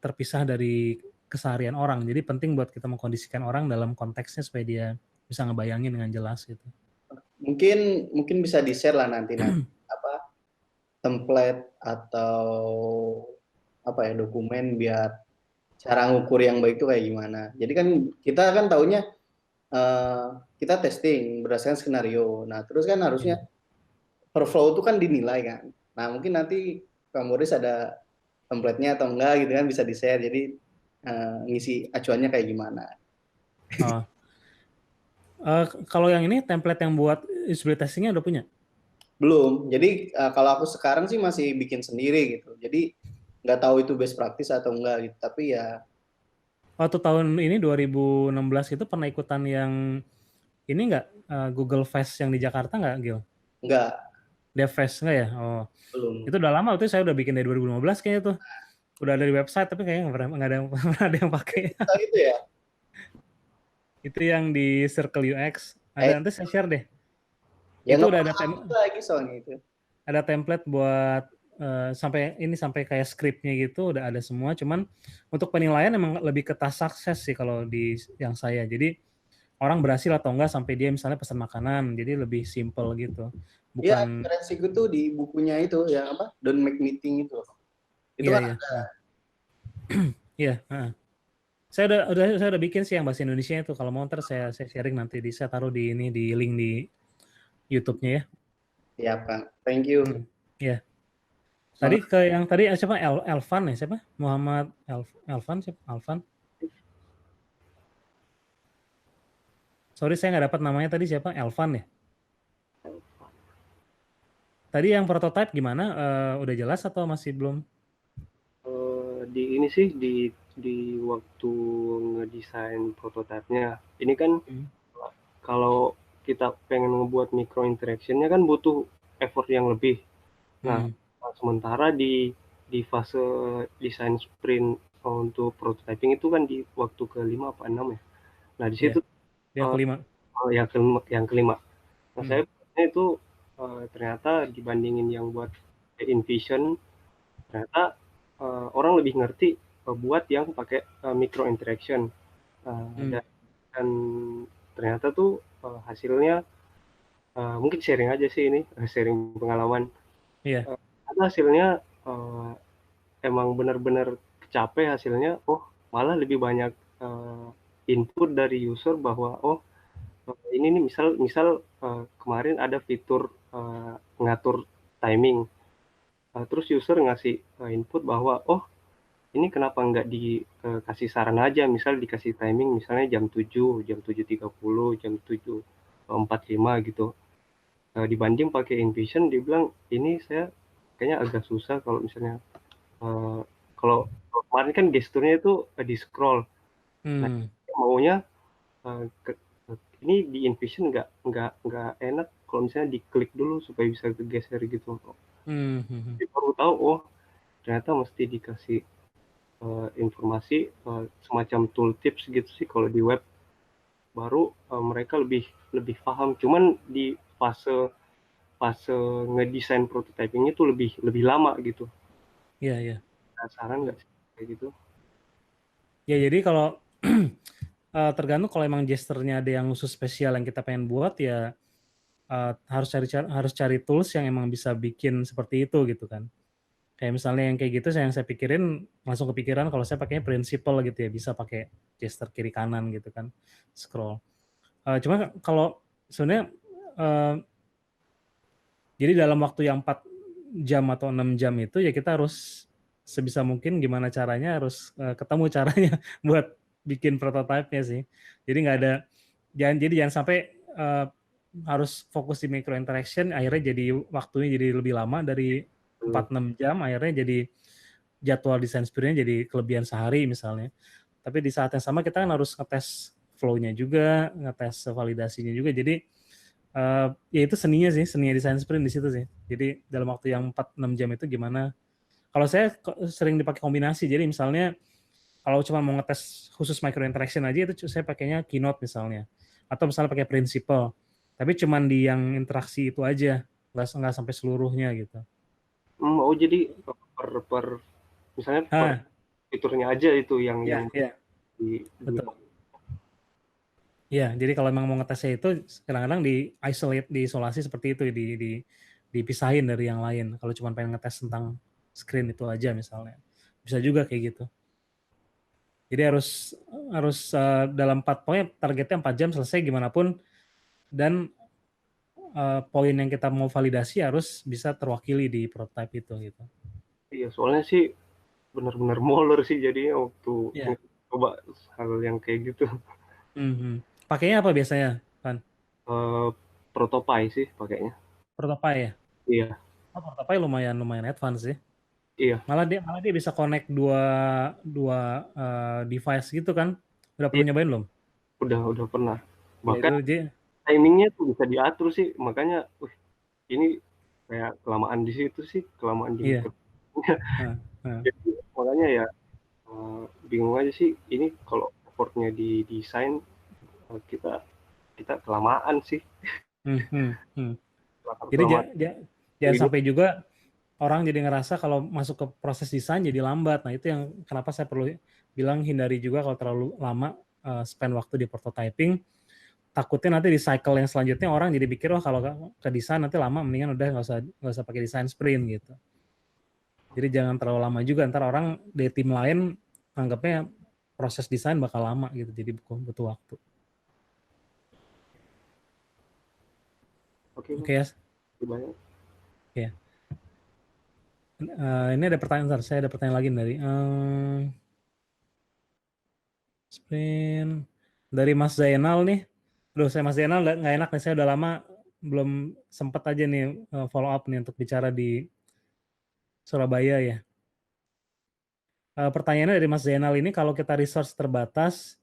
terpisah dari keseharian orang. Jadi penting buat kita mengkondisikan orang dalam konteksnya supaya dia bisa ngebayangin dengan jelas gitu. Mungkin bisa di-share lah nanti template atau dokumen biar cara ngukur yang baik itu kayak gimana. Jadi kan kita kan taunya kita testing berdasarkan skenario. Nah, terus kan harusnya per flow itu kan dinilai kan. Nah, mungkin nanti Kang Boris ada template-nya atau enggak gitu kan, bisa di-share. Jadi ngisi acuannya kayak gimana. Oh. Kalau yang ini template yang buat usability testingnya udah punya? Belum. Jadi kalau aku sekarang sih masih bikin sendiri gitu. Jadi nggak tahu itu best practice atau enggak gitu. Tapi ya Waktu tahun ini 2016 itu pernah ikutan yang ini nggak, Google Fest yang di Jakarta nggak, Gil? enggak, DevFest nggak ya? Oh, belum. itu udah lama, itu saya udah bikin dari 2015 kayaknya tuh. Udah ada di website tapi kayaknya nggak ada yang pernah ada yang pakai. Kita gitu ya. Itu yang di Circle UX. Eh, Ada, nanti saya share deh. ya Itu nggak udah paham lagi soalnya itu. ada template buat sampai kayak script-nya gitu udah ada semua. Cuman untuk penilaian emang lebih ke task sukses sih kalau di yang saya. Jadi orang berhasil atau enggak sampai dia misalnya pesan makanan. Jadi lebih simple gitu. Ya, Bukan. referensiku tuh di bukunya itu yang apa? Don't Make Meeting itu. Itu Iya, kan iya. ada. Iya, heeh. Saya udah bikin sih yang bahasa Indonesia itu. Kalau mau ntar saya sharing nanti saya taruh di ini di link di YouTube-nya ya. Siap, Kang. Thank you. Iya. Tadi ke yang tadi siapa? Elvan ya, siapa? Muhammad Elvan siapa? Alvan. Sorry saya nggak dapat namanya tadi siapa? Elvan ya. Tadi yang prototype gimana? Udah jelas atau masih belum? Di ini sih di waktu ngedesain prototipenya ini kan kalau kita pengen ngebuat micro interaction-nya kan butuh effort yang lebih. Nah, sementara di fase desain sprint untuk prototyping itu kan di waktu ke-5 apa 6 ya. Nah, di situ Yang kelima. yang kelima. Nah, saya itu ternyata dibandingin yang buat InVision, ternyata orang lebih ngerti buat yang pakai micro interaction. Dan ternyata tuh hasilnya mungkin sharing aja sih ini, sharing pengalaman. Iya. Karena hasilnya emang benar-benar kecapai hasilnya. Oh, malah lebih banyak input dari user bahwa ini nih misal kemarin ada fitur ngatur timing. Terus user ngasih input bahwa ini kenapa nggak dikasih saran aja, misal dikasih timing misalnya jam 7, jam 7.30, jam 7.45 gitu. Dibanding pakai InVision, dia bilang ini saya kayaknya agak susah kalau misalnya kalau kemarin kan gesturnya itu di scroll. Nah, maunya ini di InVision nggak enak kalau misalnya diklik dulu supaya bisa kegeser gitu. Jadi baru tahu ternyata mesti dikasih informasi semacam tooltips gitu sih kalau di web, baru mereka lebih paham. Cuman di fase ngedesain prototyping itu lebih lama gitu. Iya. Saran nggak sih kayak gitu? Ya jadi kalau tergantung kalau emang gesturnya ada yang khusus spesial yang kita pengen buat ya harus cari tools yang emang bisa bikin seperti itu gitu kan. Kayak misalnya yang kayak gitu yang saya pikirin langsung kepikiran kalau saya pakainya Principle gitu ya, bisa pakai gesture kiri kanan gitu kan, scroll. Cuma kalau sebenarnya jadi dalam waktu yang 4 jam atau 6 jam itu ya kita harus sebisa mungkin gimana caranya harus ketemu caranya buat bikin prototipe-nya sih. Jadi nggak ada jangan sampai harus fokus di micro interaction akhirnya jadi waktunya jadi lebih lama dari 4-6 jam, akhirnya jadi jadwal desain sprintnya jadi kelebihan sehari misalnya. Tapi di saat yang sama kita kan harus ngetes flow-nya juga, ngetes validasinya juga. Jadi ya itu seninya desain sprint di situ sih. Jadi dalam waktu yang 4-6 jam itu gimana. Kalau saya sering dipakai kombinasi. Jadi misalnya kalau cuma mau ngetes khusus micro interaction aja itu saya pakainya Keynote misalnya. Atau misalnya pakai Principle. Tapi cuma di yang interaksi itu aja, nggak sampai seluruhnya gitu. Jadi per misalnya per fiturnya aja itu yang betul. Ya, jadi kalau memang mau ngetesnya itu kadang-kadang diisolasi seperti itu, dipisahin dari yang lain. Kalau cuma pengen ngetes tentang screen itu aja misalnya, bisa juga kayak gitu. Jadi harus dalam pokoknya targetnya 4 jam selesai gimana pun, dan poin yang kita mau validasi harus bisa terwakili di prototype itu gitu. Iya, soalnya sih benar-benar molor sih jadinya waktu Iya. coba hal yang kayak gitu. Pakainya apa biasanya, Pan? Protopie sih pakainya. Protopie ya? Iya, Oh, Protopie lumayan advance sih. iya, Malah dia bisa connect dua device gitu kan? Udah pernah iya, nyobain belum? udah pernah. Ya, Bahkan itu timingnya tuh bisa diatur sih, makanya ini kayak kelamaan di situ sih, kelamaan di iya. mikrofonnya. Jadi makanya ya bingung aja sih, ini kalau effortnya di desain kita kelamaan sih. Jadi Kelamaan. jangan sampai juga orang jadi ngerasa kalau masuk ke proses desain jadi lambat. Nah itu yang kenapa saya perlu bilang hindari juga kalau terlalu lama spend waktu di prototyping. Takutnya nanti di cycle yang selanjutnya orang jadi pikir wah kalau ke desain nanti lama, mendingan udah nggak usah pakai desain sprint gitu. Jadi jangan terlalu lama juga, ntar orang di tim lain anggapnya proses desain bakal lama gitu, jadi butuh waktu. Oke ya. Banyak. Ya. Ini ada pertanyaan, saya ada pertanyaan lagi dari sprint dari Mas Zainal nih. Aduh, Mas Zainal nggak enak nih, saya udah lama belum sempat aja nih follow up nih untuk bicara di Surabaya ya. Pertanyaannya dari Mas Zainal ini, kalau kita resource terbatas,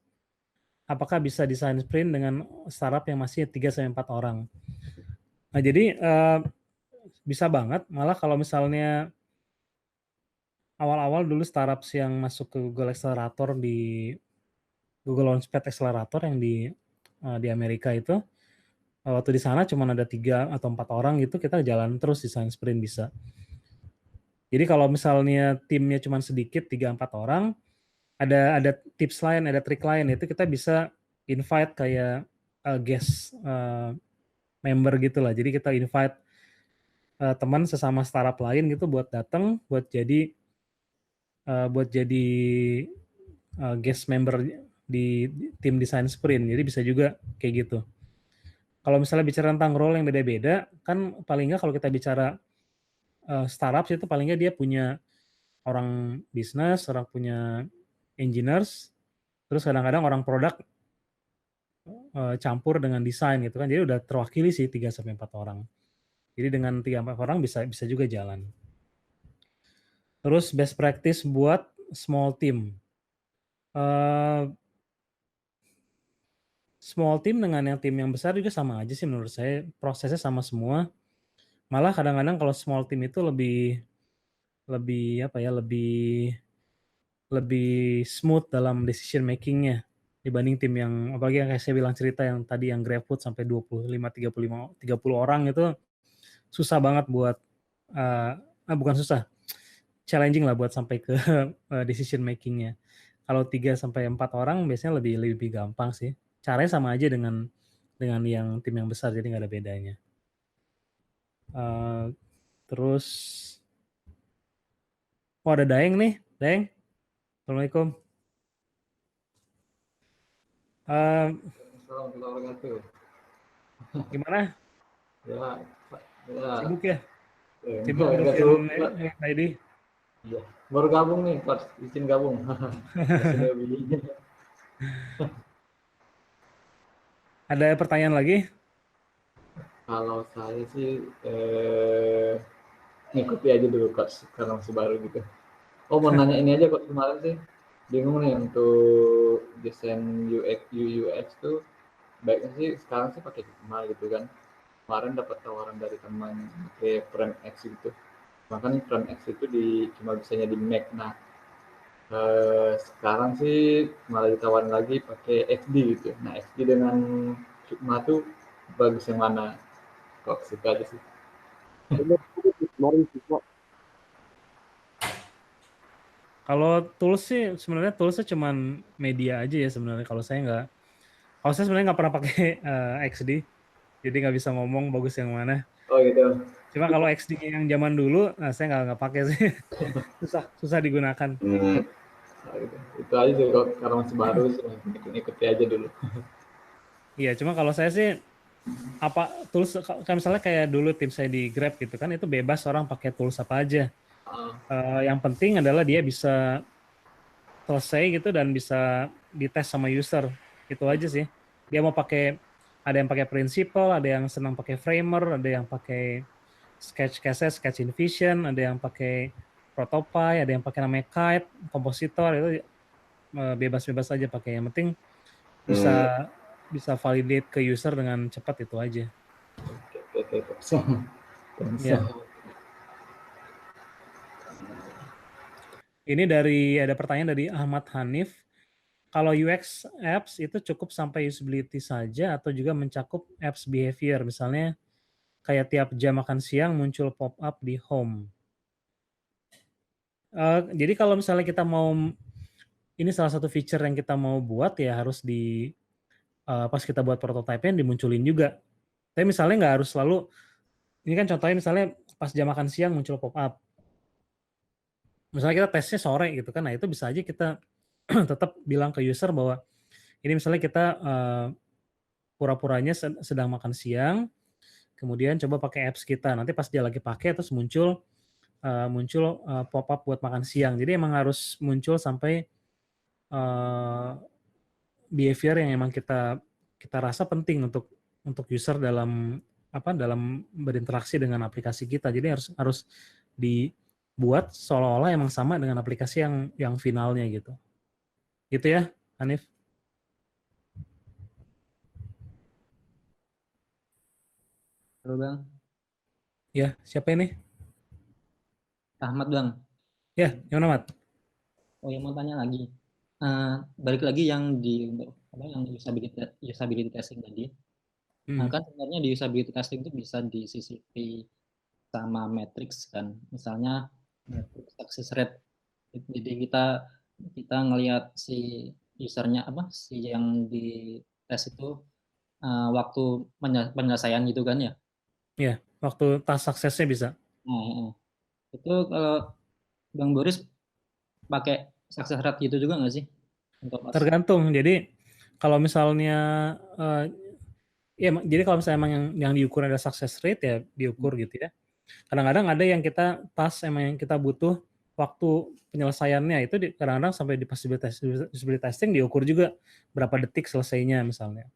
apakah bisa desain sprint dengan startup yang masih 3-4 orang? Nah, jadi bisa banget, malah kalau misalnya awal-awal dulu startups yang masuk ke Google Accelerator di Google Launchpad Accelerator yang di Amerika itu, waktu di sana cuma ada 3 atau 4 orang gitu, kita jalan terus desain sprint bisa. Jadi kalau misalnya timnya cuma sedikit, 3-4 orang, ada tips lain, ada trik lain, itu kita bisa invite kayak guest member gitu lah. Jadi kita invite teman sesama startup lain gitu buat datang, buat jadi guest member di tim desain sprint. Jadi bisa juga kayak gitu. Kalau misalnya bicara tentang role yang beda-beda, kan paling nggak kalau kita bicara startup itu paling nggak dia punya orang bisnis, orang punya engineers, terus kadang-kadang orang produk campur dengan desain gitu kan. Jadi udah terwakili sih 3-4 orang. Jadi dengan 3-4 orang bisa juga jalan. Terus best practice buat small team. Small team dengan yang tim yang besar juga sama aja sih menurut saya, prosesnya sama semua. Malah kadang-kadang kalau small team itu lebih smooth dalam decision making-nya dibanding tim yang, apalagi yang kayak saya bilang cerita yang tadi yang GrabFood sampai 25, 30 orang itu susah banget buat bukan susah, challenging lah buat sampai ke decision making-nya. Kalau 3-4 orang biasanya lebih gampang sih. Caranya sama aja dengan yang tim yang besar, jadi nggak ada bedanya. Terus, ada Daeng nih, Daeng. Assalamualaikum. Gimana? Ya. Sibuk ya? Sibuk ngurusin ID? Iya, baru gabung nih, Coach. Izin gabung. Ada pertanyaan lagi? Kalau saya sih ngikuti aja dulu, Coach, karena masih baru gitu. Oh, mau nanya ini aja, Coach, kemarin sih bingung nih untuk desain UX tuh baiknya sih sekarang sih pakai Figma gitu kan. Kemarin dapat tawaran dari teman pakai FrameX gitu. Makanya FrameX itu cuma bisanya di Mac. Nah, sekarang sih malah ditawarin lagi pakai XD gitu. Nah, XD dengan Figma tuh bagus yang mana? Kok suka aja sih. Kalau tools sih sebenarnya toolsnya cuman media aja ya sebenarnya. Kalau saya sebenarnya nggak pernah pakai XD, jadi nggak bisa ngomong bagus yang mana. Oh gitu. Cuma kalau XD yang zaman dulu, nah saya nggak pakai sih, susah digunakan. Nah, gitu. Itu aja sih, karena masih baru sih, ikuti aja dulu. Iya, cuma kalau saya sih apa tools kayak misalnya kayak dulu tim saya di Grab gitu kan, itu bebas orang pakai tools apa aja. Yang penting adalah dia bisa selesai gitu dan bisa dites sama user. Itu aja sih. Dia mau pakai, ada yang pakai Principal, ada yang senang pakai Framer, ada yang pakai Sketch Cases, Sketch Invision, ada yang pakai Protopie, ada yang pakai namanya Kite, Compositor, itu bebas-bebas aja pakai. Yang penting bisa bisa validate ke user dengan cepat, itu aja. Oke, kosong. Ya. Ini ada pertanyaan dari Ahmad Hanif. Kalau UX apps itu cukup sampai usability saja atau juga mencakup apps behavior, misalnya kayak tiap jam makan siang muncul pop-up di home. Jadi kalau misalnya kita mau, ini salah satu feature yang kita mau buat ya harus pas kita buat prototipe-nya dimunculin juga. Tapi misalnya nggak harus selalu, ini kan contohnya misalnya pas jam makan siang muncul pop-up. Misalnya kita tesnya sore gitu kan, nah itu bisa aja kita tetap bilang ke user bahwa ini misalnya kita pura-puranya sedang makan siang, kemudian coba pakai apps kita. Nanti pas dia lagi pakai terus muncul pop-up buat makan siang. Jadi emang harus muncul sampai behavior yang emang kita rasa penting untuk user dalam berinteraksi dengan aplikasi kita. Jadi harus dibuat seolah-olah emang sama dengan aplikasi yang finalnya gitu. Gitu ya, Hanif. Halo Bang, Ya, siapa ini? Ahmad Bang. Ya, yang mana, Mat? Oh yang mau tanya lagi. Balik lagi yang yang usability testing tadi. Kan sebenarnya di usability testing itu bisa disisipi sama matrix kan. Misalnya matrix success rate. Jadi kita ngelihat si usernya si yang di tes itu waktu penyelesaian gitu kan ya. Ya, waktu task suksesnya bisa. Nah, itu kalau Bang Boris pakai success rate gitu juga nggak sih? Untuk Tergantung. Jadi kalau misalnya jadi kalau misalnya emang yang diukur ada success rate ya diukur gitu ya. Kadang-kadang ada yang kita emang yang kita butuh waktu penyelesaiannya itu kadang-kadang sampai di usability testing diukur juga berapa detik selesainya misalnya.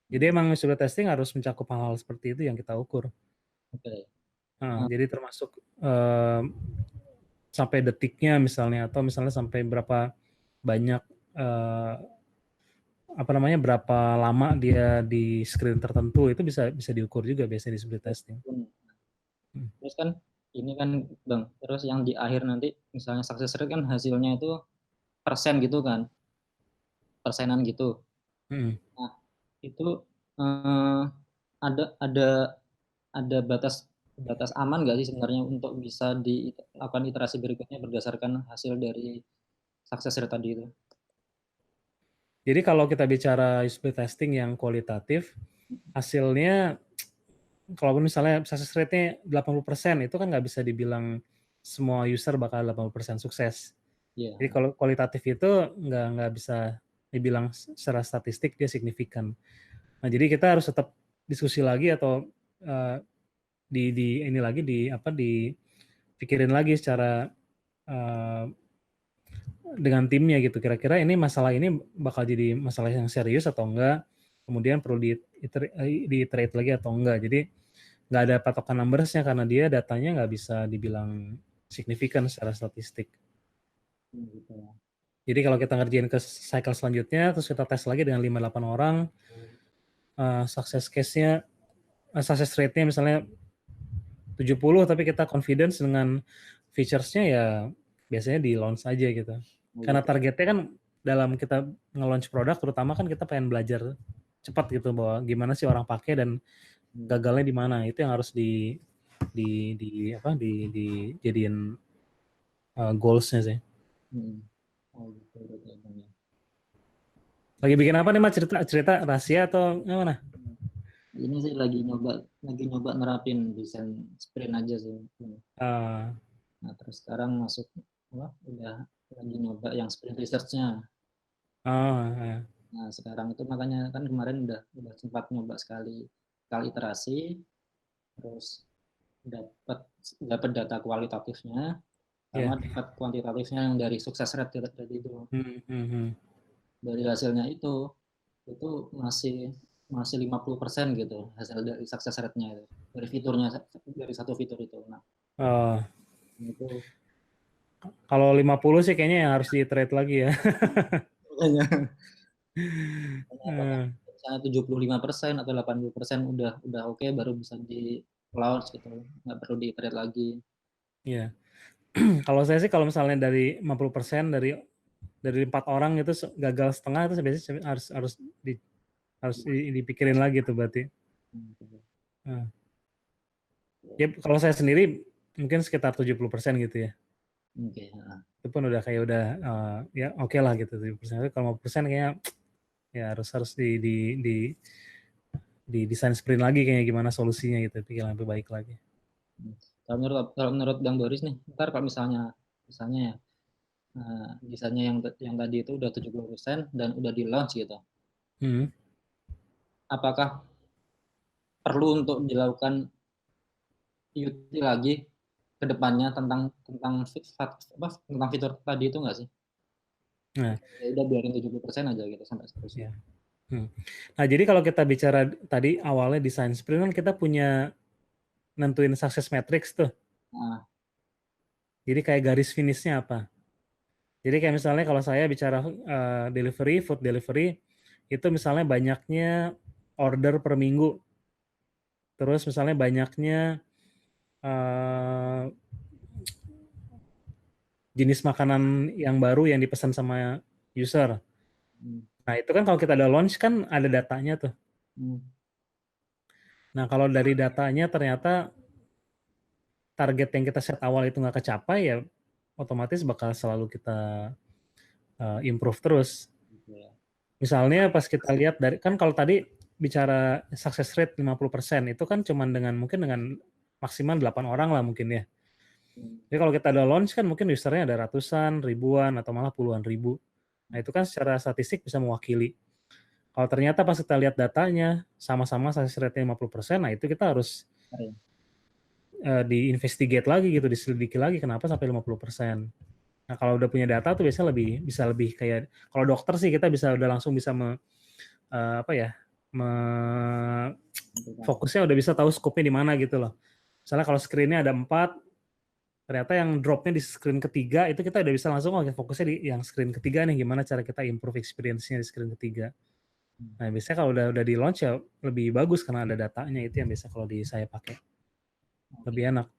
Jadi emang usability testing harus mencakup hal-hal seperti itu yang kita ukur. Oke. Jadi termasuk sampai detiknya misalnya, atau misalnya sampai berapa banyak berapa lama dia di screen tertentu, itu bisa diukur juga biasanya di usability testing. Terus kan ini kan Bang, terus yang di akhir nanti misalnya success rate kan hasilnya itu persen gitu kan, persenan gitu. Nah itu ada batas aman nggak sih sebenarnya untuk bisa dilakukan iterasi berikutnya berdasarkan hasil dari success rate tadi itu? Jadi kalau kita bicara usability testing yang kualitatif, hasilnya kalaupun misalnya success rate-nya 80%, itu kan nggak bisa dibilang semua user bakal 80% sukses. Yeah. Jadi kalau kualitatif itu nggak bisa dibilang secara statistik dia signifikan. Nah, jadi kita harus tetap diskusi lagi atau dipikirin lagi secara dengan timnya gitu. Kira-kira ini masalah ini bakal jadi masalah yang serius atau enggak, kemudian perlu diiterate lagi atau enggak. Jadi nggak ada patokan numbersnya karena dia datanya nggak bisa dibilang signifikan secara statistik. Jadi kalau kita ngerjain ke cycle selanjutnya, terus kita tes lagi dengan 5-8 orang, success case-nya, success rate-nya misalnya 70, tapi kita confidence dengan features-nya ya biasanya di launch aja gitu. Karena targetnya kan dalam kita nge-launch produk, terutama kan kita pengen belajar cepat gitu bahwa gimana sih orang pakai dan gagalnya di mana. Itu yang harus dijadiin goals-nya sih. Lagi bikin apa nih Mas, cerita rahasia atau gimana? Ini sih lagi nyoba nerapin desain sprint aja sih. Nah terus sekarang masuk udah lagi nyoba yang sprint research-nya. Nah sekarang itu makanya kan kemarin udah sempat nyoba sekali kali iterasi, terus dapat data kualitatifnya, Iya. sama dapat kuantitatifnya yang dari sukses rate tadi itu. Dari hasilnya itu masih 50% gitu hasil dari sukses rate-nya itu. Dari fiturnya, dari satu fitur itu. Nah, Oh, itu kalau 50 sih kayaknya yang harus di-iterate lagi ya. makanya Eh, misalnya 75% atau 80% udah oke, baru bisa di launch gitu, nggak perlu di-iterate lagi. Iya. Kalau saya sih kalau misalnya dari 50% dari 4 orang itu gagal setengah itu biasanya harus dipikirin lagi tuh berarti. Nah, ya kalau saya sendiri mungkin sekitar 70% gitu ya. Oke. Itu pun udah kayak udah ya oke lah gitu 70%. Tapi kalau 50% kayaknya ya harus di desain sprint lagi kayaknya gimana solusinya gitu, pikir lebih baik lagi. Kalau menurut Bang Boris nih, ntar kalau misalnya ya desainnya yang tadi itu udah 70% dan udah di launch gitu, apakah perlu untuk dilakukan UT lagi ke depannya tentang fitur tadi itu nggak sih? Nah, Ya udah biarin 70% aja gitu sampai seterusnya. ya. Nah, jadi kalau kita bicara tadi awalnya desain sprint kan kita punya nentuin success matrix tuh. Nah, Jadi kayak garis finishnya apa. Jadi kayak misalnya kalau saya bicara delivery, food delivery, itu misalnya banyaknya order per minggu. Terus misalnya banyaknya jenis makanan yang baru yang dipesan sama user. Nah, itu kan kalau kita ada launch kan ada datanya tuh. Nah, kalau dari datanya ternyata target yang kita set awal itu nggak kecapai, ya otomatis bakal selalu kita improve terus. Misalnya pas kita lihat dari, kan kalau tadi bicara success rate 50%, itu kan cuman mungkin dengan maksimal 8 orang lah mungkin ya. Jadi kalau kita ada launch kan mungkin usernya ada ratusan, ribuan, atau malah puluhan ribu. Nah, itu kan secara statistik bisa mewakili. Kalau ternyata pas kita lihat datanya sama-sama success rate-nya 50%, nah itu kita harus diinvestigate lagi gitu, diselidiki lagi kenapa sampai 50%. Nah, kalau udah punya data tuh biasanya bisa lebih kayak, kalau dokter sih kita udah langsung bisa fokusnya udah bisa tahu scope-nya di mana gitu loh. Misalnya kalau screen-nya ada 4, ternyata yang drop-nya di screen ketiga, itu kita udah bisa langsung fokusnya di yang screen ketiga nih, gimana cara kita improve experience-nya di screen ketiga. Nah, biasanya kalau udah di launch ya lebih bagus karena ada datanya, itu yang biasa kalau saya pakai. Lebih enak.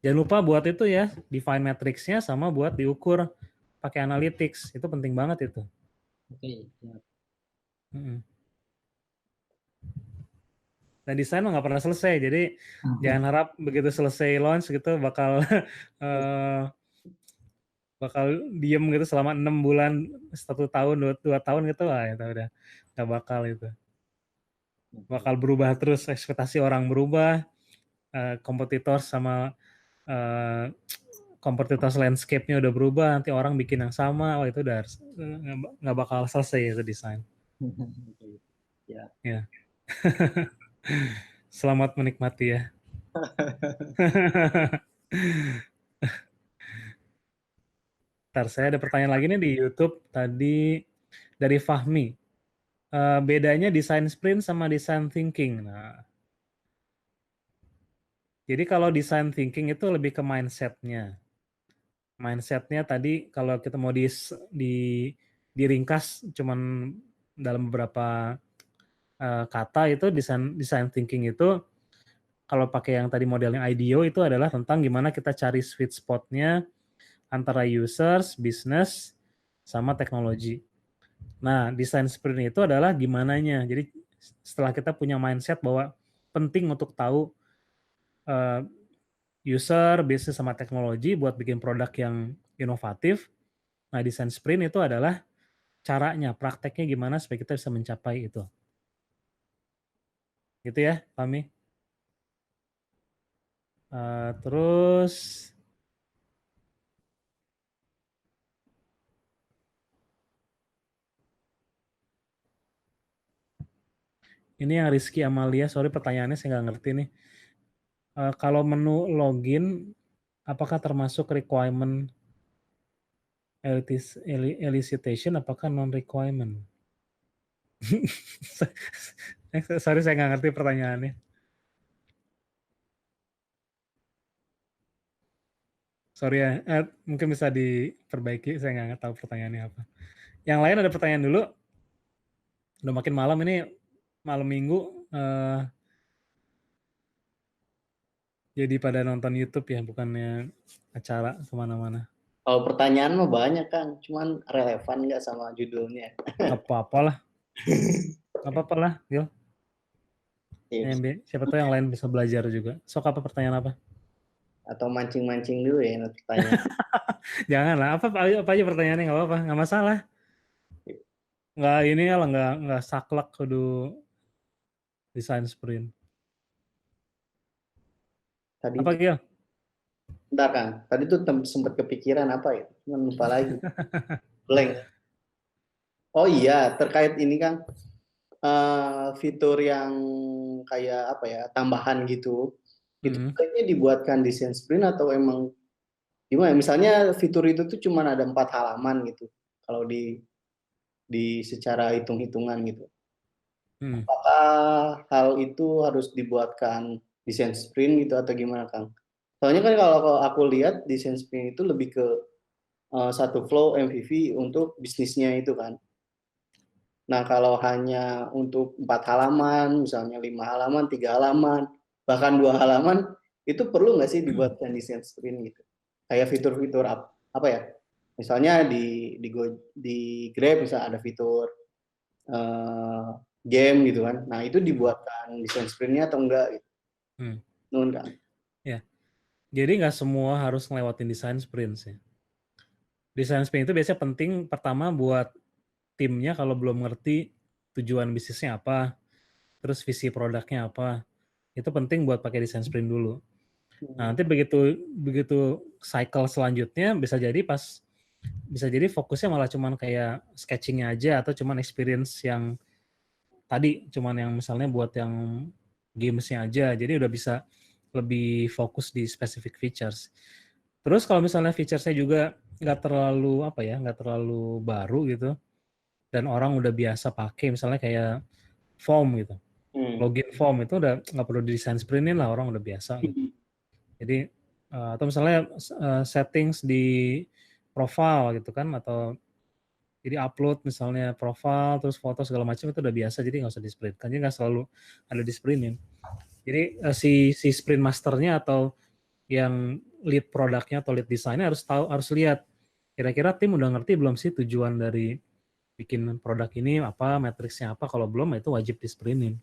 Jangan lupa buat itu ya, define matrix-nya sama buat diukur pakai analytics. Itu penting banget itu. Oke. Dan desain nggak pernah selesai, jadi jangan harap begitu selesai launch gitu bakal bakal diem gitu selama 6 bulan, 1 tahun, 2 tahun gitu, lah itu udah nggak bakal itu. Bakal berubah terus, ekspektasi orang berubah, kompetitor sama kompetitor landscape-nya udah berubah, nanti orang bikin yang sama, itu udah nggak bakal selesai itu desain. Ya. Selamat menikmati ya. Ntar saya ada pertanyaan lagi nih di YouTube tadi dari Fahmi. Bedanya design sprint sama design thinking. Nah, jadi kalau design thinking itu lebih ke mindset-nya. Mindset-nya tadi kalau kita mau diringkas cuman dalam beberapa kata, itu design thinking itu kalau pakai yang tadi modelnya IDEO itu adalah tentang gimana kita cari sweet spot-nya antara users, business, sama teknologi. Nah, design sprint itu adalah gimananya. Jadi setelah kita punya mindset bahwa penting untuk tahu user, bisnis, sama teknologi buat bikin produk yang inovatif. Nah, desain sprint itu adalah caranya, prakteknya gimana supaya kita bisa mencapai itu. Gitu ya, Fahmi. Terus Ini yang Rizky Amalia, sorry pertanyaannya saya nggak ngerti nih. Kalau menu login, apakah termasuk requirement elicitation, apakah non-requirement? Sorry saya nggak ngerti pertanyaannya. Sorry ya, mungkin bisa diperbaiki, saya nggak tahu pertanyaannya apa. Yang lain ada pertanyaan dulu? Udah makin malam ini, malam minggu, jadi pada nonton YouTube ya, bukannya acara kemana-mana. Kalau pertanyaan mah banyak kan, cuman relevan nggak sama judulnya? Nggak apa-apa lah. Nggak apa-apa lah, Gil. Tips. Siapa tahu yang lain bisa belajar juga. Sok apa pertanyaan apa? Atau mancing-mancing dulu ya pertanyaan. Jangan lah, apa aja pertanyaannya, nggak apa-apa, nggak masalah. Nggak ini lah, nggak saklek kudu desain sprint. Tadi Apa Gil? bentar kan, tadi tuh sempat kepikiran apa ya, cuman lupa lagi. Blank. Oh iya, terkait ini kan fitur yang kayak apa ya, tambahan gitu. Itu kayaknya dibuatkan desain sprint atau emang gimana? Misalnya fitur itu tuh cuma ada 4 halaman gitu. Kalau di secara hitung-hitungan gitu. Apakah hal itu harus dibuatkan desain sprint gitu atau gimana, Kang? Soalnya kan kalau aku lihat desain sprint itu lebih ke satu flow MVP untuk bisnisnya itu kan. Nah, kalau hanya untuk 4 halaman, misalnya 5 halaman, 3 halaman, bahkan 2 halaman, itu perlu nggak sih dibuatkan desain sprint gitu? Kayak fitur-fitur apa ya? Misalnya di Grab misalnya ada fitur game gitu kan. Nah, itu dibuatkan desain sprint-nya atau enggak gitu. Nun kan. Ya. Jadi nggak semua harus ngelewatin desain sprint sih. Desain sprint itu biasanya penting pertama buat timnya kalau belum ngerti tujuan bisnisnya apa, terus visi produknya apa. Itu penting buat pakai desain sprint dulu. Nah, nanti begitu cycle selanjutnya bisa jadi fokusnya malah cuman kayak sketchingnya aja atau cuman experience yang tadi cuman yang misalnya buat yang gamesnya aja, jadi udah bisa lebih fokus di specific features. Terus kalau misalnya featuresnya juga nggak terlalu baru gitu, dan orang udah biasa pakai, misalnya kayak form gitu, login form itu udah nggak perlu desain sprintin lah, orang udah biasa gitu. Jadi atau misalnya settings di profile gitu kan, atau jadi upload misalnya profile terus foto segala macam itu udah biasa, jadi nggak usah di sprint kan, jadi nggak selalu ada di sprintin. Jadi si sprint masternya atau yang lead produknya atau lead desainnya harus lihat kira-kira tim udah ngerti belum sih tujuan dari bikin produk ini apa, matriksnya apa. Kalau belum itu wajib di sprintin.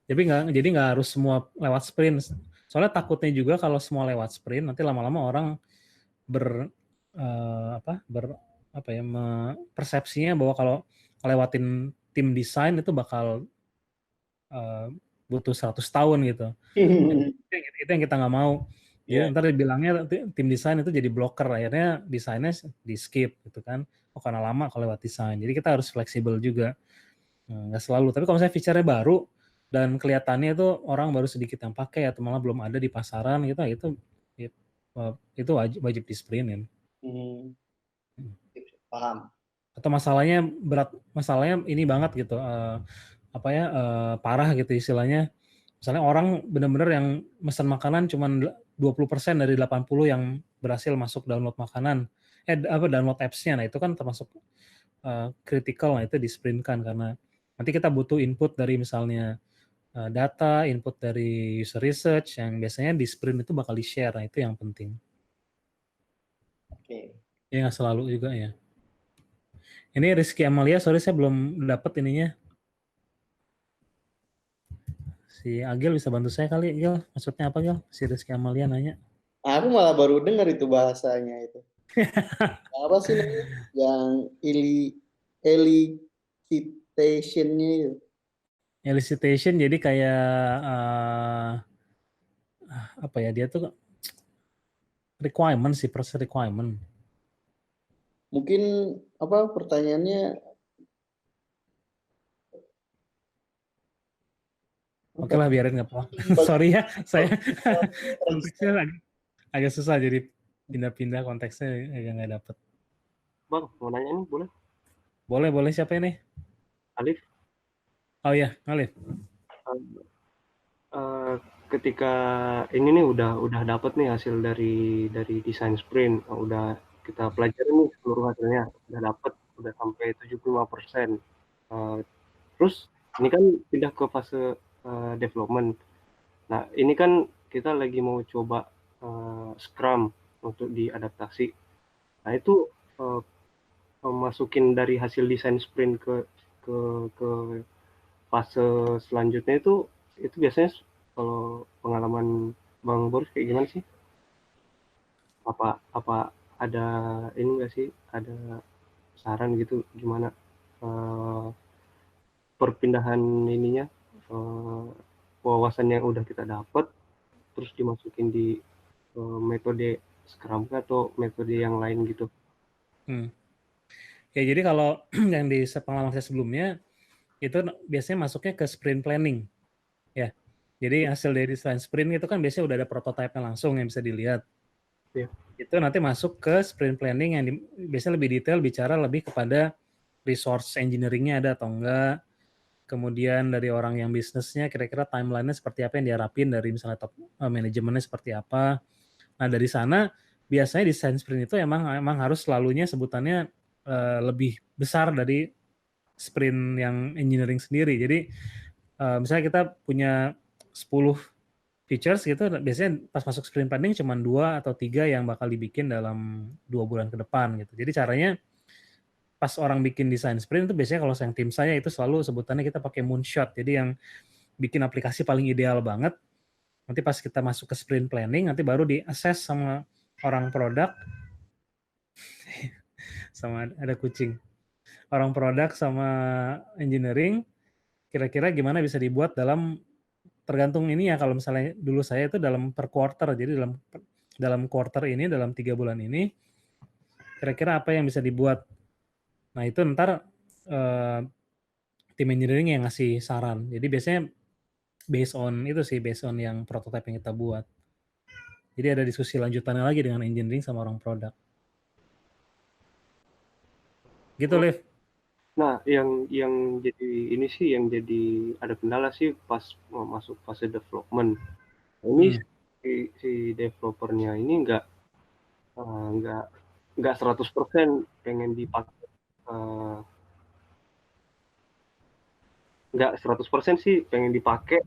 Jadi nggak harus semua lewat sprint. Soalnya takutnya juga kalau semua lewat sprint nanti lama-lama orang persepsinya bahwa kalau lewatin tim desain itu bakal butuh 100 tahun gitu. Itu yang kita nggak mau. Jadi ntar dibilangnya tim desain itu jadi blocker, akhirnya desainnya di skip gitu kan. Karena lama kalau lewat desain. Jadi kita harus fleksibel juga. Nggak selalu. Tapi kalau misalnya feature-nya baru dan kelihatannya itu orang baru sedikit yang pakai atau malah belum ada di pasaran gitu, itu wajib di sprintin. Paham. Atau masalahnya ini banget gitu, parah gitu istilahnya. Misalnya orang benar-benar yang pesan makanan cuman 20% dari 80 yang berhasil masuk download makanan, download apps-nya. Nah itu kan termasuk critical, nah itu di-sprintkan karena nanti kita butuh input dari misalnya data, input dari user research yang biasanya di sprint itu bakal di-share, nah itu yang penting. Oke. Ya nggak selalu juga ya. Ini Rizky Amalia, sorry saya belum dapat ininya. Si Agil bisa bantu saya kali, Gil. Maksudnya apa, Gil? Si Rizky Amalia nanya. Aku malah baru dengar itu bahasanya itu. Apa sih namanya? Yang elicitation-nya itu. Elicitation jadi kayak apa ya, dia tuh requirement sih, proses requirement. Mungkin apa pertanyaannya Oke lah, biarin nggak apa. Sorry ya, saya konteksnya agak susah jadi pindah-pindah konteksnya agak nggak dapet. Bang, mau nanya nih, boleh? Boleh siapa ini? Alif, Oh iya, Alif. ketika ini nih udah dapat nih hasil dari desain sprint, udah kita pelajari nih seluruh hasilnya, udah sampai 75%. Terus ini kan pindah ke fase development. Nah, ini kan kita lagi mau coba Scrum untuk diadaptasi. Nah, itu masukin dari hasil desain sprint ke fase selanjutnya itu biasanya kalau pengalaman Bang Boris kayak gimana sih? Apa ada ini nggak sih? Ada saran gitu gimana perpindahan ininya, wawasan yang udah kita dapat terus dimasukin di metode Scrum atau metode yang lain gitu? Ya jadi kalau yang di pengalaman saya sebelumnya itu biasanya masuknya ke sprint planning, ya. Jadi hasil dari desain sprint itu kan biasanya udah ada prototipe langsung yang bisa dilihat. Iya. Itu nanti masuk ke sprint planning yang biasanya lebih detail, bicara lebih kepada resource engineering-nya ada atau enggak, kemudian dari orang yang bisnisnya kira-kira timeline-nya seperti apa yang diharapin dari misalnya top manajemennya seperti apa. Nah dari sana biasanya desain sprint itu emang harus selalunya sebutannya lebih besar dari sprint yang engineering sendiri. Jadi misalnya kita punya 10 features gitu, biasanya pas masuk sprint planning cuma 2 atau 3 yang bakal dibikin dalam 2 bulan ke depan gitu. Jadi caranya pas orang bikin desain sprint itu biasanya kalau yang tim saya itu selalu sebutannya kita pakai moonshot. Jadi yang bikin aplikasi paling ideal banget. Nanti pas kita masuk ke sprint planning, nanti baru di-assess sama orang produk. Sama ada kucing. Orang produk sama engineering, kira-kira gimana bisa dibuat dalam tergantung ini ya, kalau misalnya dulu saya itu dalam per quarter, jadi dalam quarter ini, dalam 3 bulan ini, kira-kira apa yang bisa dibuat. Nah itu ntar tim engineering yang ngasih saran. Jadi biasanya based on yang prototype yang kita buat. Jadi ada diskusi lanjutannya lagi dengan engineering sama orang produk. Gitu, Liv. Nah, yang jadi ini sih, yang jadi ada kendala sih pas mau masuk fase development. Ini si developernya ini nggak 100% pengen dipakai, nggak 100% sih pengen dipakai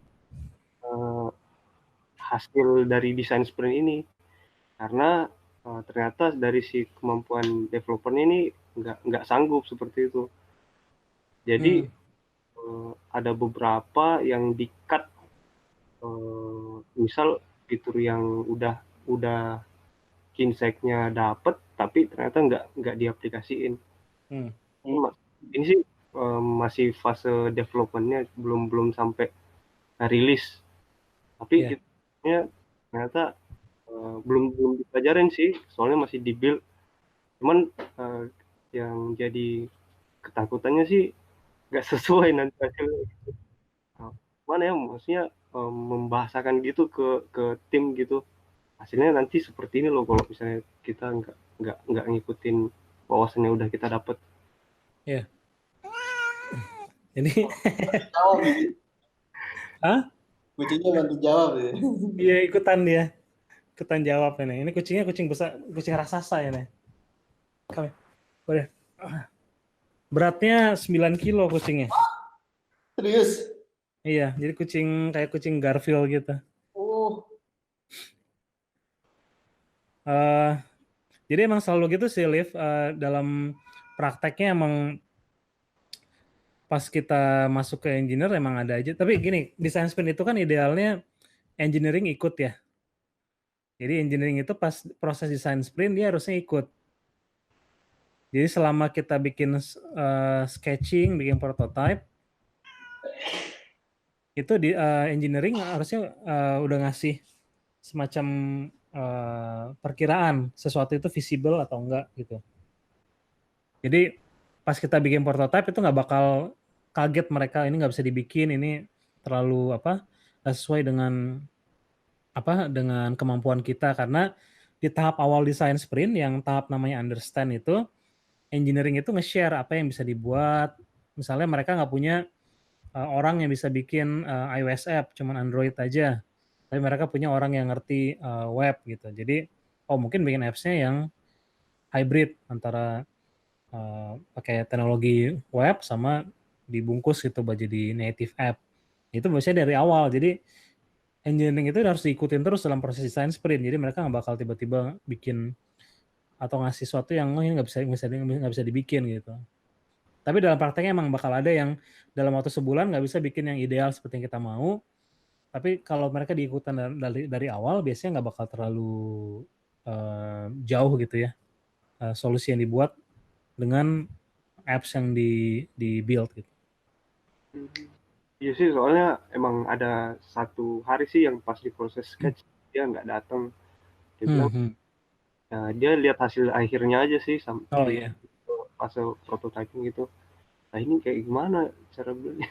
hasil dari desain sprint ini, karena ternyata dari si kemampuan developernya ini nggak sanggup seperti itu. Jadi ada beberapa yang di-cut, misal fitur yang udah insight-nya dapet tapi ternyata nggak diaplikasiin. Ini sih masih fase development-nya, belum sampai rilis. Tapi ternyata belum dipelajarin sih, soalnya masih di-build. Cuman yang jadi ketakutannya sih nggak sesuai nanti hasilnya. Mana ya, maksudnya membahasakan gitu ke tim gitu, hasilnya nanti seperti ini loh kalau misalnya kita nggak ngikutin wawasan yang udah kita dapat. Ya. Ini Hah? Kucingnya bantu jawab ya. Iya, ikutan jawab ini. Ini kucingnya kucing besar, kucing raksasa ya nih. Kami boleh. Beratnya 9 kilo kucingnya. Serius? Iya, jadi kayak kucing Garfield gitu. Jadi emang selalu gitu sih, Liv. Dalam prakteknya emang pas kita masuk ke engineer emang ada aja. Tapi gini, design sprint itu kan idealnya engineering ikut ya. Jadi engineering itu pas proses design sprint dia harusnya ikut. Jadi selama kita bikin sketching, bikin prototype, itu di engineering harusnya udah ngasih semacam perkiraan sesuatu itu visible atau enggak gitu. Jadi pas kita bikin prototype itu nggak bakal kaget mereka ini nggak bisa dibikin, ini terlalu sesuai dengan dengan kemampuan kita, karena di tahap awal desain sprint yang tahap namanya understand itu, engineering itu nge-share apa yang bisa dibuat. Misalnya mereka nggak punya orang yang bisa bikin iOS app, cuman Android aja. Tapi mereka punya orang yang ngerti web gitu. Jadi, mungkin bikin apps-nya yang hybrid antara pakai teknologi web sama dibungkus gitu buat jadi native app. Itu biasanya dari awal. Jadi engineering itu harus diikutin terus dalam proses desain sprint. Jadi mereka nggak bakal tiba-tiba bikin atau ngasih sesuatu yang ini nggak bisa dibikin gitu. Tapi dalam prakteknya emang bakal ada yang dalam waktu sebulan nggak bisa bikin yang ideal seperti yang kita mau. Tapi kalau mereka diikutan dari awal, biasanya nggak bakal terlalu jauh gitu ya solusi yang dibuat dengan apps yang di build gitu. Iya sih, soalnya emang ada satu hari sih yang pas di proses sketch dia nggak datang. Dia bilang dia lihat hasil akhirnya aja sih sampai fase prototyping gitu. Nah ini kayak gimana cara buatnya?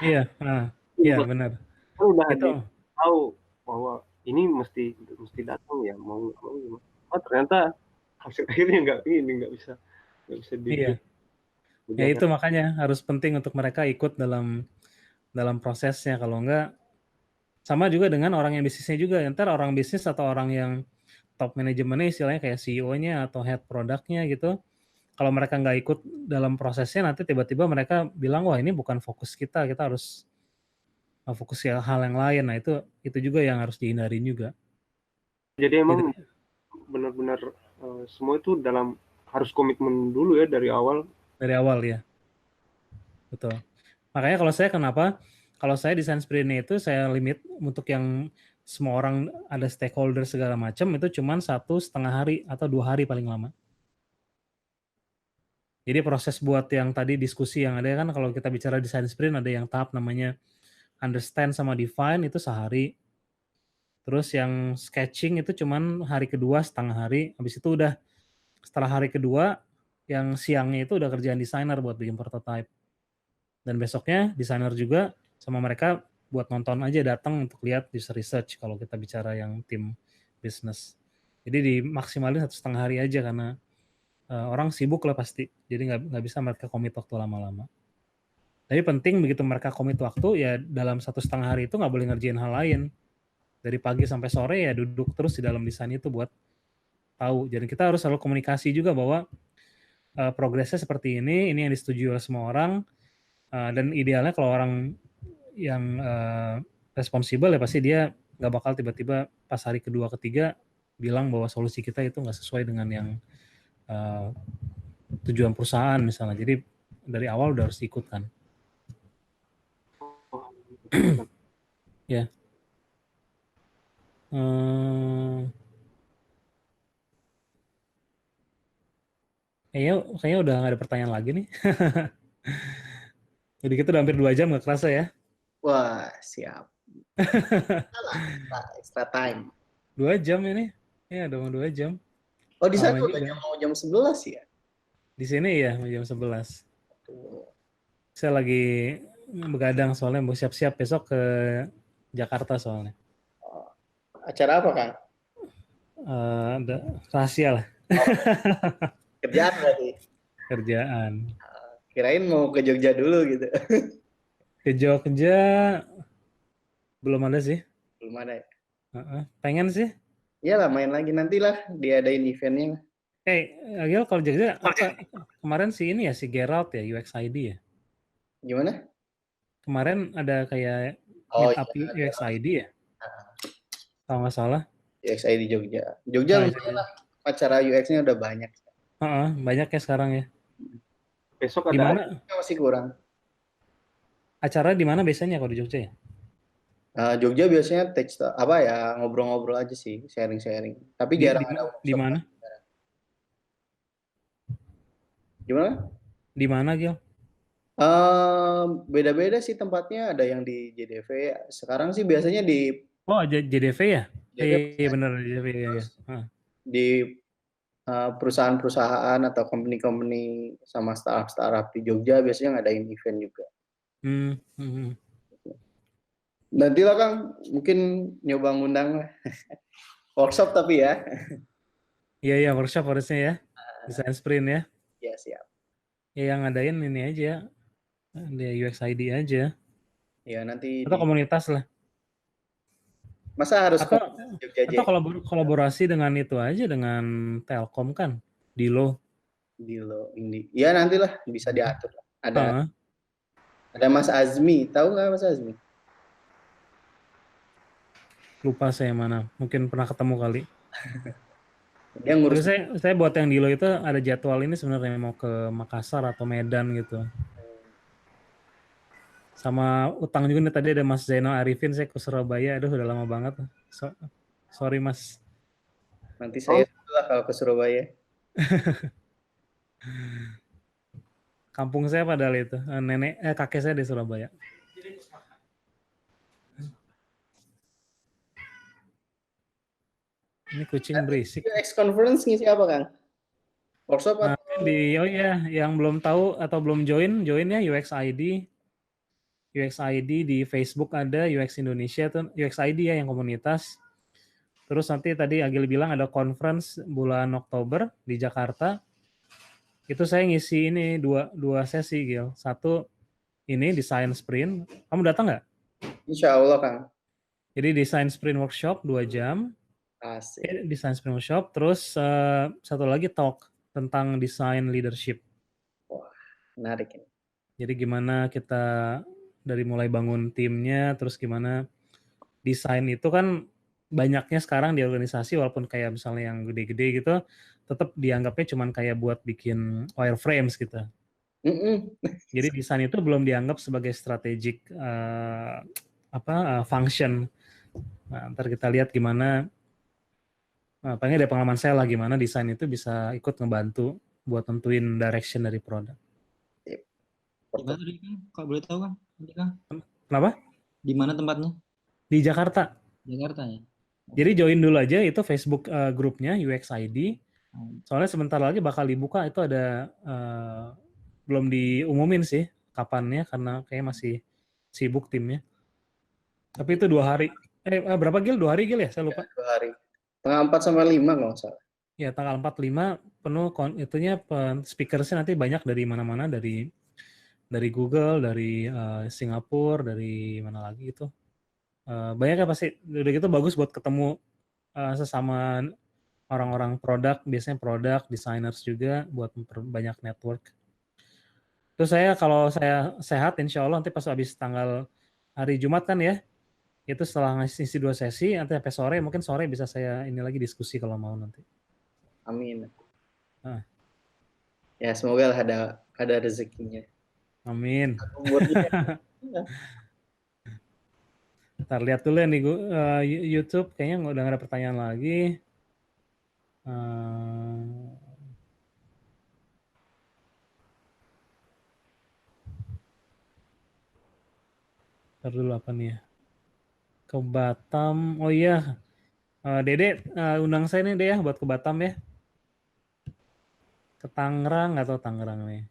Iya, iya benar. Kan udah Itu tahu bahwa ini mesti datang ya, mau gimana. Oh ternyata hasil akhirnya nggak bisa iya. Ya itu makanya harus penting untuk mereka ikut dalam prosesnya. Kalau enggak, sama juga dengan orang yang bisnisnya juga. Ntar orang bisnis atau orang yang top manajemennya istilahnya kayak CEO-nya atau head product-nya gitu, kalau mereka nggak ikut dalam prosesnya, nanti tiba-tiba mereka bilang, wah ini bukan fokus kita harus fokus ke hal yang lain. Nah itu juga yang harus dihindarin juga. Jadi emang benar-benar semua itu harus komitmen dulu ya dari awal. Dari awal ya, betul. Makanya kalau saya desain sprint itu saya limit untuk yang semua orang ada stakeholder segala macam itu cuman 1,5 hari atau 2 hari paling lama. Jadi proses buat yang tadi diskusi yang ada kan, kalau kita bicara desain sprint ada yang tahap namanya understand sama define itu sehari. Terus yang sketching itu cuman hari kedua setengah hari. Habis itu udah setelah hari kedua yang siangnya itu udah kerjaan desainer buat bikin prototype. Dan besoknya desainer juga sama mereka buat nonton aja, datang untuk lihat user research kalau kita bicara yang tim bisnis. Jadi dimaksimalin 1,5 hari aja karena orang sibuk lah pasti. Jadi nggak bisa mereka komit waktu lama-lama. Tapi penting begitu mereka komit waktu ya dalam 1,5 hari itu nggak boleh ngerjain hal lain. Dari pagi sampai sore ya duduk terus di dalam desain itu buat tahu. Jadi kita harus selalu komunikasi juga bahwa progresnya seperti ini yang disetujui oleh semua orang. Dan idealnya kalau orang yang responsibel ya pasti dia nggak bakal tiba-tiba pas hari kedua ketiga bilang bahwa solusi kita itu nggak sesuai dengan yang tujuan perusahaan misalnya. Jadi dari awal udah harus diikutkan. Ya. Kayaknya udah nggak ada pertanyaan lagi nih. Jadi kita udah hampir 2 jam nggak kerasa ya. Wah, siap. Extra time. 2 jam ini. Ya, udah mau 2 jam. Oh, di sana udah mau jam 11 ya? Di sini ya, jam 11. Saya lagi begadang soalnya mau siap-siap besok ke Jakarta soalnya. Acara apa, Kang? Ada rahasia lah. Kerjaan berarti? Kerjaan. Kirain mau ke Jogja dulu gitu. Ke Jogja belum ada sih. Belum ada ya? Pengen sih. Iyalah, main lagi nantilah diadain eventnya. Agil kalau Jogja kemarin si Gerald ya, UXID ya. Gimana? Kemarin ada kayak meetup UXID ya. Kalau nggak salah. UXID Jogja. Jogja lumayan lah. Acara UX-nya udah banyak. Banyak ya sekarang ya. Besok di mana? Masih kurang. Acara di mana biasanya kalau di Jogja ya? Jogja biasanya ngobrol-ngobrol aja sih, sharing-sharing. Tapi jarang ada. Di mana? Gimana? Di mana, Gil? Beda-beda sih tempatnya. Ada yang di JDV. Sekarang sih biasanya di. Oh, JDV ya? Iya benar JDV ya. Di perusahaan-perusahaan atau company-company sama startup di Jogja biasanya ngadain event juga. Nantilah Kang, mungkin nyoba ngundang lah. Workshop tapi ya. Iya, workshop harusnya ya. Desain sprint ya. Ya siap. Ya yang ngadain ini aja. Dia UXID aja. Ya nanti Atau komunitas lah. masa harus Atau Jogja aja kolaborasi dengan itu aja, dengan Telkom kan. Dilo. Dilo ini. Ya nantilah bisa diatur. Heeh. Ada Mas Azmi, tahu nggak Mas Azmi? Lupa saya mana. Mungkin pernah ketemu kali. Dia ngurus. Tapi saya buat yang Dilo itu ada jadwal ini sebenarnya mau ke Makassar atau Medan gitu. Sama utang juga nih, tadi ada Mas Zainal Arifin, saya ke Surabaya. Aduh udah lama banget. Sorry Mas. Nanti saya lah kalau ke Surabaya. Kampung saya padahal itu. Kakek saya di Surabaya. Ini kucing berisik. UX conference ngisi apa Kang? Workshop Nah, yang belum tahu atau belum join ya UXID. UXID di Facebook ada, UX Indonesia tuh, UXID ya yang komunitas. Terus nanti tadi Agil bilang ada conference bulan Oktober di Jakarta. Itu saya ngisi ini dua sesi, Gil. Satu ini desain sprint. Kamu datang nggak? Insya Allah Kang. Jadi desain sprint workshop 2 jam. Asik. Desain sprint workshop. Terus satu lagi talk tentang desain leadership. Wah, menarik ini. Jadi gimana kita dari mulai bangun timnya, terus gimana desain itu kan banyaknya sekarang di organisasi, walaupun kayak misalnya yang gede-gede gitu, tetap dianggapnya cuman kayak buat bikin wireframes gitu. Jadi desain itu belum dianggap sebagai strategic function. Nah, ntar kita lihat gimana, paling ada pengalaman saya lah gimana desain itu bisa ikut ngebantu buat tentuin direction dari produk. Gimana tadi Kang? Kalau boleh tahu Kang? Kenapa? Di mana tempatnya? Di Jakarta. Jakarta ya. Jadi join dulu aja itu Facebook grupnya UXID. Soalnya sebentar lagi bakal dibuka, itu ada belum diumumin sih kapannya karena kayak masih sibuk timnya. Tapi itu 2 hari. Berapa Gil? 2 hari Gil ya? Saya lupa. 2 hari. Tanggal 4 sampai 5 nggak salah. Ya tanggal 4-5 penuh itunya, speakersnya nanti banyak dari mana-mana, dari Google, dari Singapura, dari mana lagi itu. Banyak ya pasti. Udah gitu bagus buat ketemu sesama orang-orang produk, biasanya produk, designers juga buat banyak network. Terus kalau saya sehat insya Allah nanti pas habis tanggal hari Jumat kan ya, itu setelah ngisi 2 sesi, nanti sampai sore, mungkin sore bisa saya ini lagi diskusi kalau mau nanti. Amin. Ya semoga lah ada rezekinya. Amin. Ntar lihat dulu yang di YouTube, kayaknya udah nggak ada pertanyaan lagi. Ntar dulu apa nih ya? Ke Batam, oh iya. Dede undang saya nih deh ya buat ke Batam ya. Ke Tangerang atau Tangerang nih.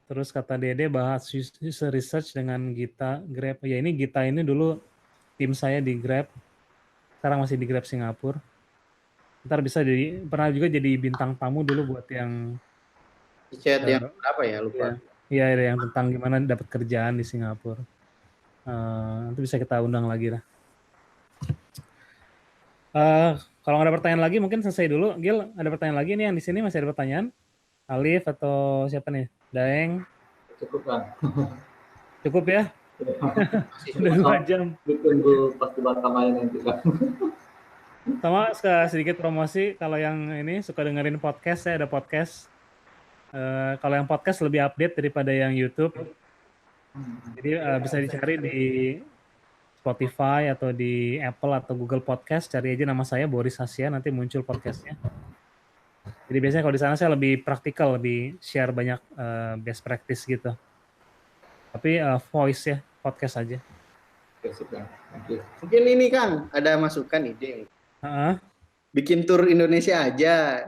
Terus kata Dede bahas user research dengan Gita Grab. Ya ini Gita ini dulu tim saya di Grab. Sekarang masih di Grab Singapura. Ntar bisa pernah juga jadi bintang tamu dulu buat yang chat yang apa ya lupa. Iya, yang tentang gimana dapat kerjaan di Singapura. Nanti bisa kita undang lagi lah. Kalau nggak ada pertanyaan lagi mungkin selesai dulu. Gil, ada pertanyaan lagi nih yang di sini masih ada pertanyaan? Alif atau siapa nih? Daeng? Cukup Kang. Cukup ya? Udah 2 jam. Ditunggu pas di Batam aja nanti Kang. Sama sedikit promosi, kalau yang ini suka dengerin podcast, saya ada podcast. Kalau yang podcast lebih update daripada yang YouTube. Jadi bisa dicari di Spotify atau di Apple atau Google Podcast, cari aja nama saya Boris Hasya, nanti muncul podcastnya. Jadi biasanya kalau di sana saya lebih praktikal, lebih share banyak best practice gitu. Tapi voice ya, podcast aja. Mungkin ini Kang, ada masukan ide. Bikin tour Indonesia aja.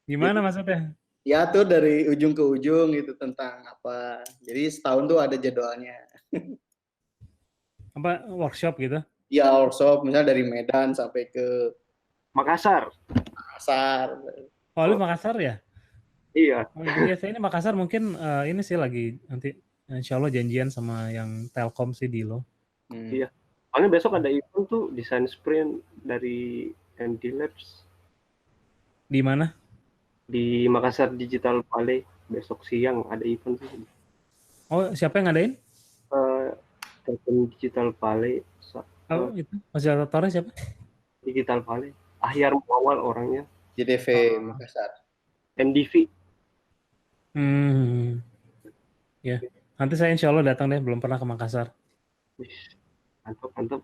Gimana maksudnya? Ya tuh dari ujung ke ujung gitu tentang apa. Jadi setahun tuh ada jadwalnya. Apa workshop gitu? Ya workshop misalnya dari Medan sampai ke Makassar. Makassar. Oh, lu Makassar ya? Iya. Oh, iya, saya ini Makassar mungkin ini sih lagi nanti insya Allah janjian sama yang Telkom sih di lo. Iya. Soalnya besok ada event tuh desain sprint dari MD Labs Di mana? di Makassar Digital Valley. Besok siang ada event tuh. Oh, siapa yang ngadain? Telkom Digital Valley. Oh, itu fasilitatornya siapa? Digital Valley. Ahyar Muawal orangnya. JDV Makassar. MDV. Ya, nanti saya insya Allah datang deh. Belum pernah ke Makassar. Wih, mantap.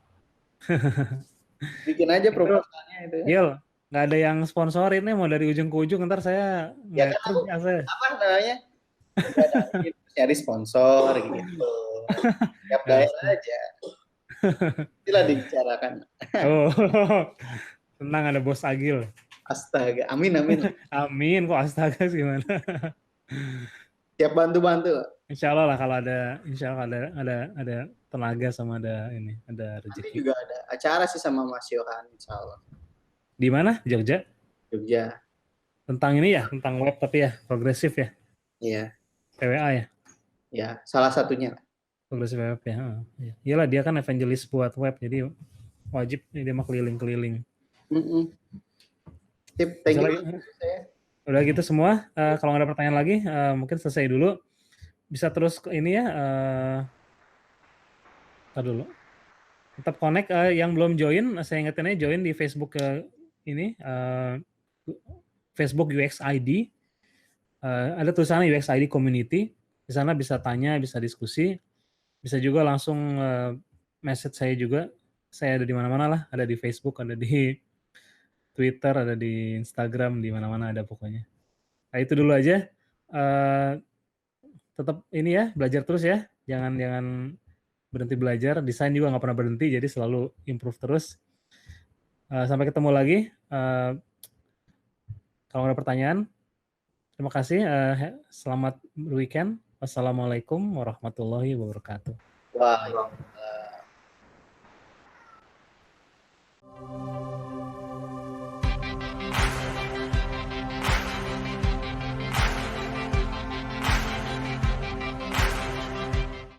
Bikin aja proposalnya itu ya. Gil, nggak ada yang sponsorin nih mau dari ujung ke ujung. Ntar saya Ya nggak kan aku, kerja saya. apa namanya? Cari sponsor gitu. Tiap daerah aja. Itulah dibicarakan. Oh, tenang ada Bos Agil. Astaga, amin. Amin, kok astaga gimana? Siap bantu. Insya Allah lah kalau ada, insya Allah ada tenaga sama ada Nanti rezeki. juga ada acara sih sama Mas Yohan, insya Allah. Di mana? Jogja? Jogja. Tentang ini ya, tentang web tapi ya, progresif ya, Iya. PWA ya, Ya, salah satunya. progresif web ya. Iya. Iyalah dia kan evangelis buat web, jadi wajib dia mah keliling-keliling. Tip, thank you. Udah gitu semua. Kalau nggak ada pertanyaan lagi, mungkin selesai dulu. Bisa terus ke ini ya. Ntar dulu. Tetap connect. Yang belum join, saya ingetin aja join di Facebook ini. Facebook UX ID. Ada tulisannya UX ID Community. Di sana bisa tanya, bisa diskusi. Bisa juga langsung message saya juga. Saya ada di mana-mana lah. Ada di Facebook, ada di Twitter, ada di Instagram, di mana-mana ada pokoknya. Nah itu dulu aja. Tetap ini ya, belajar terus ya. Jangan berhenti belajar. Desain juga nggak pernah berhenti, jadi selalu improve terus. Sampai ketemu lagi. Kalau ada pertanyaan, terima kasih. Selamat weekend. Wassalamualaikum warahmatullahi wabarakatuh. Wah.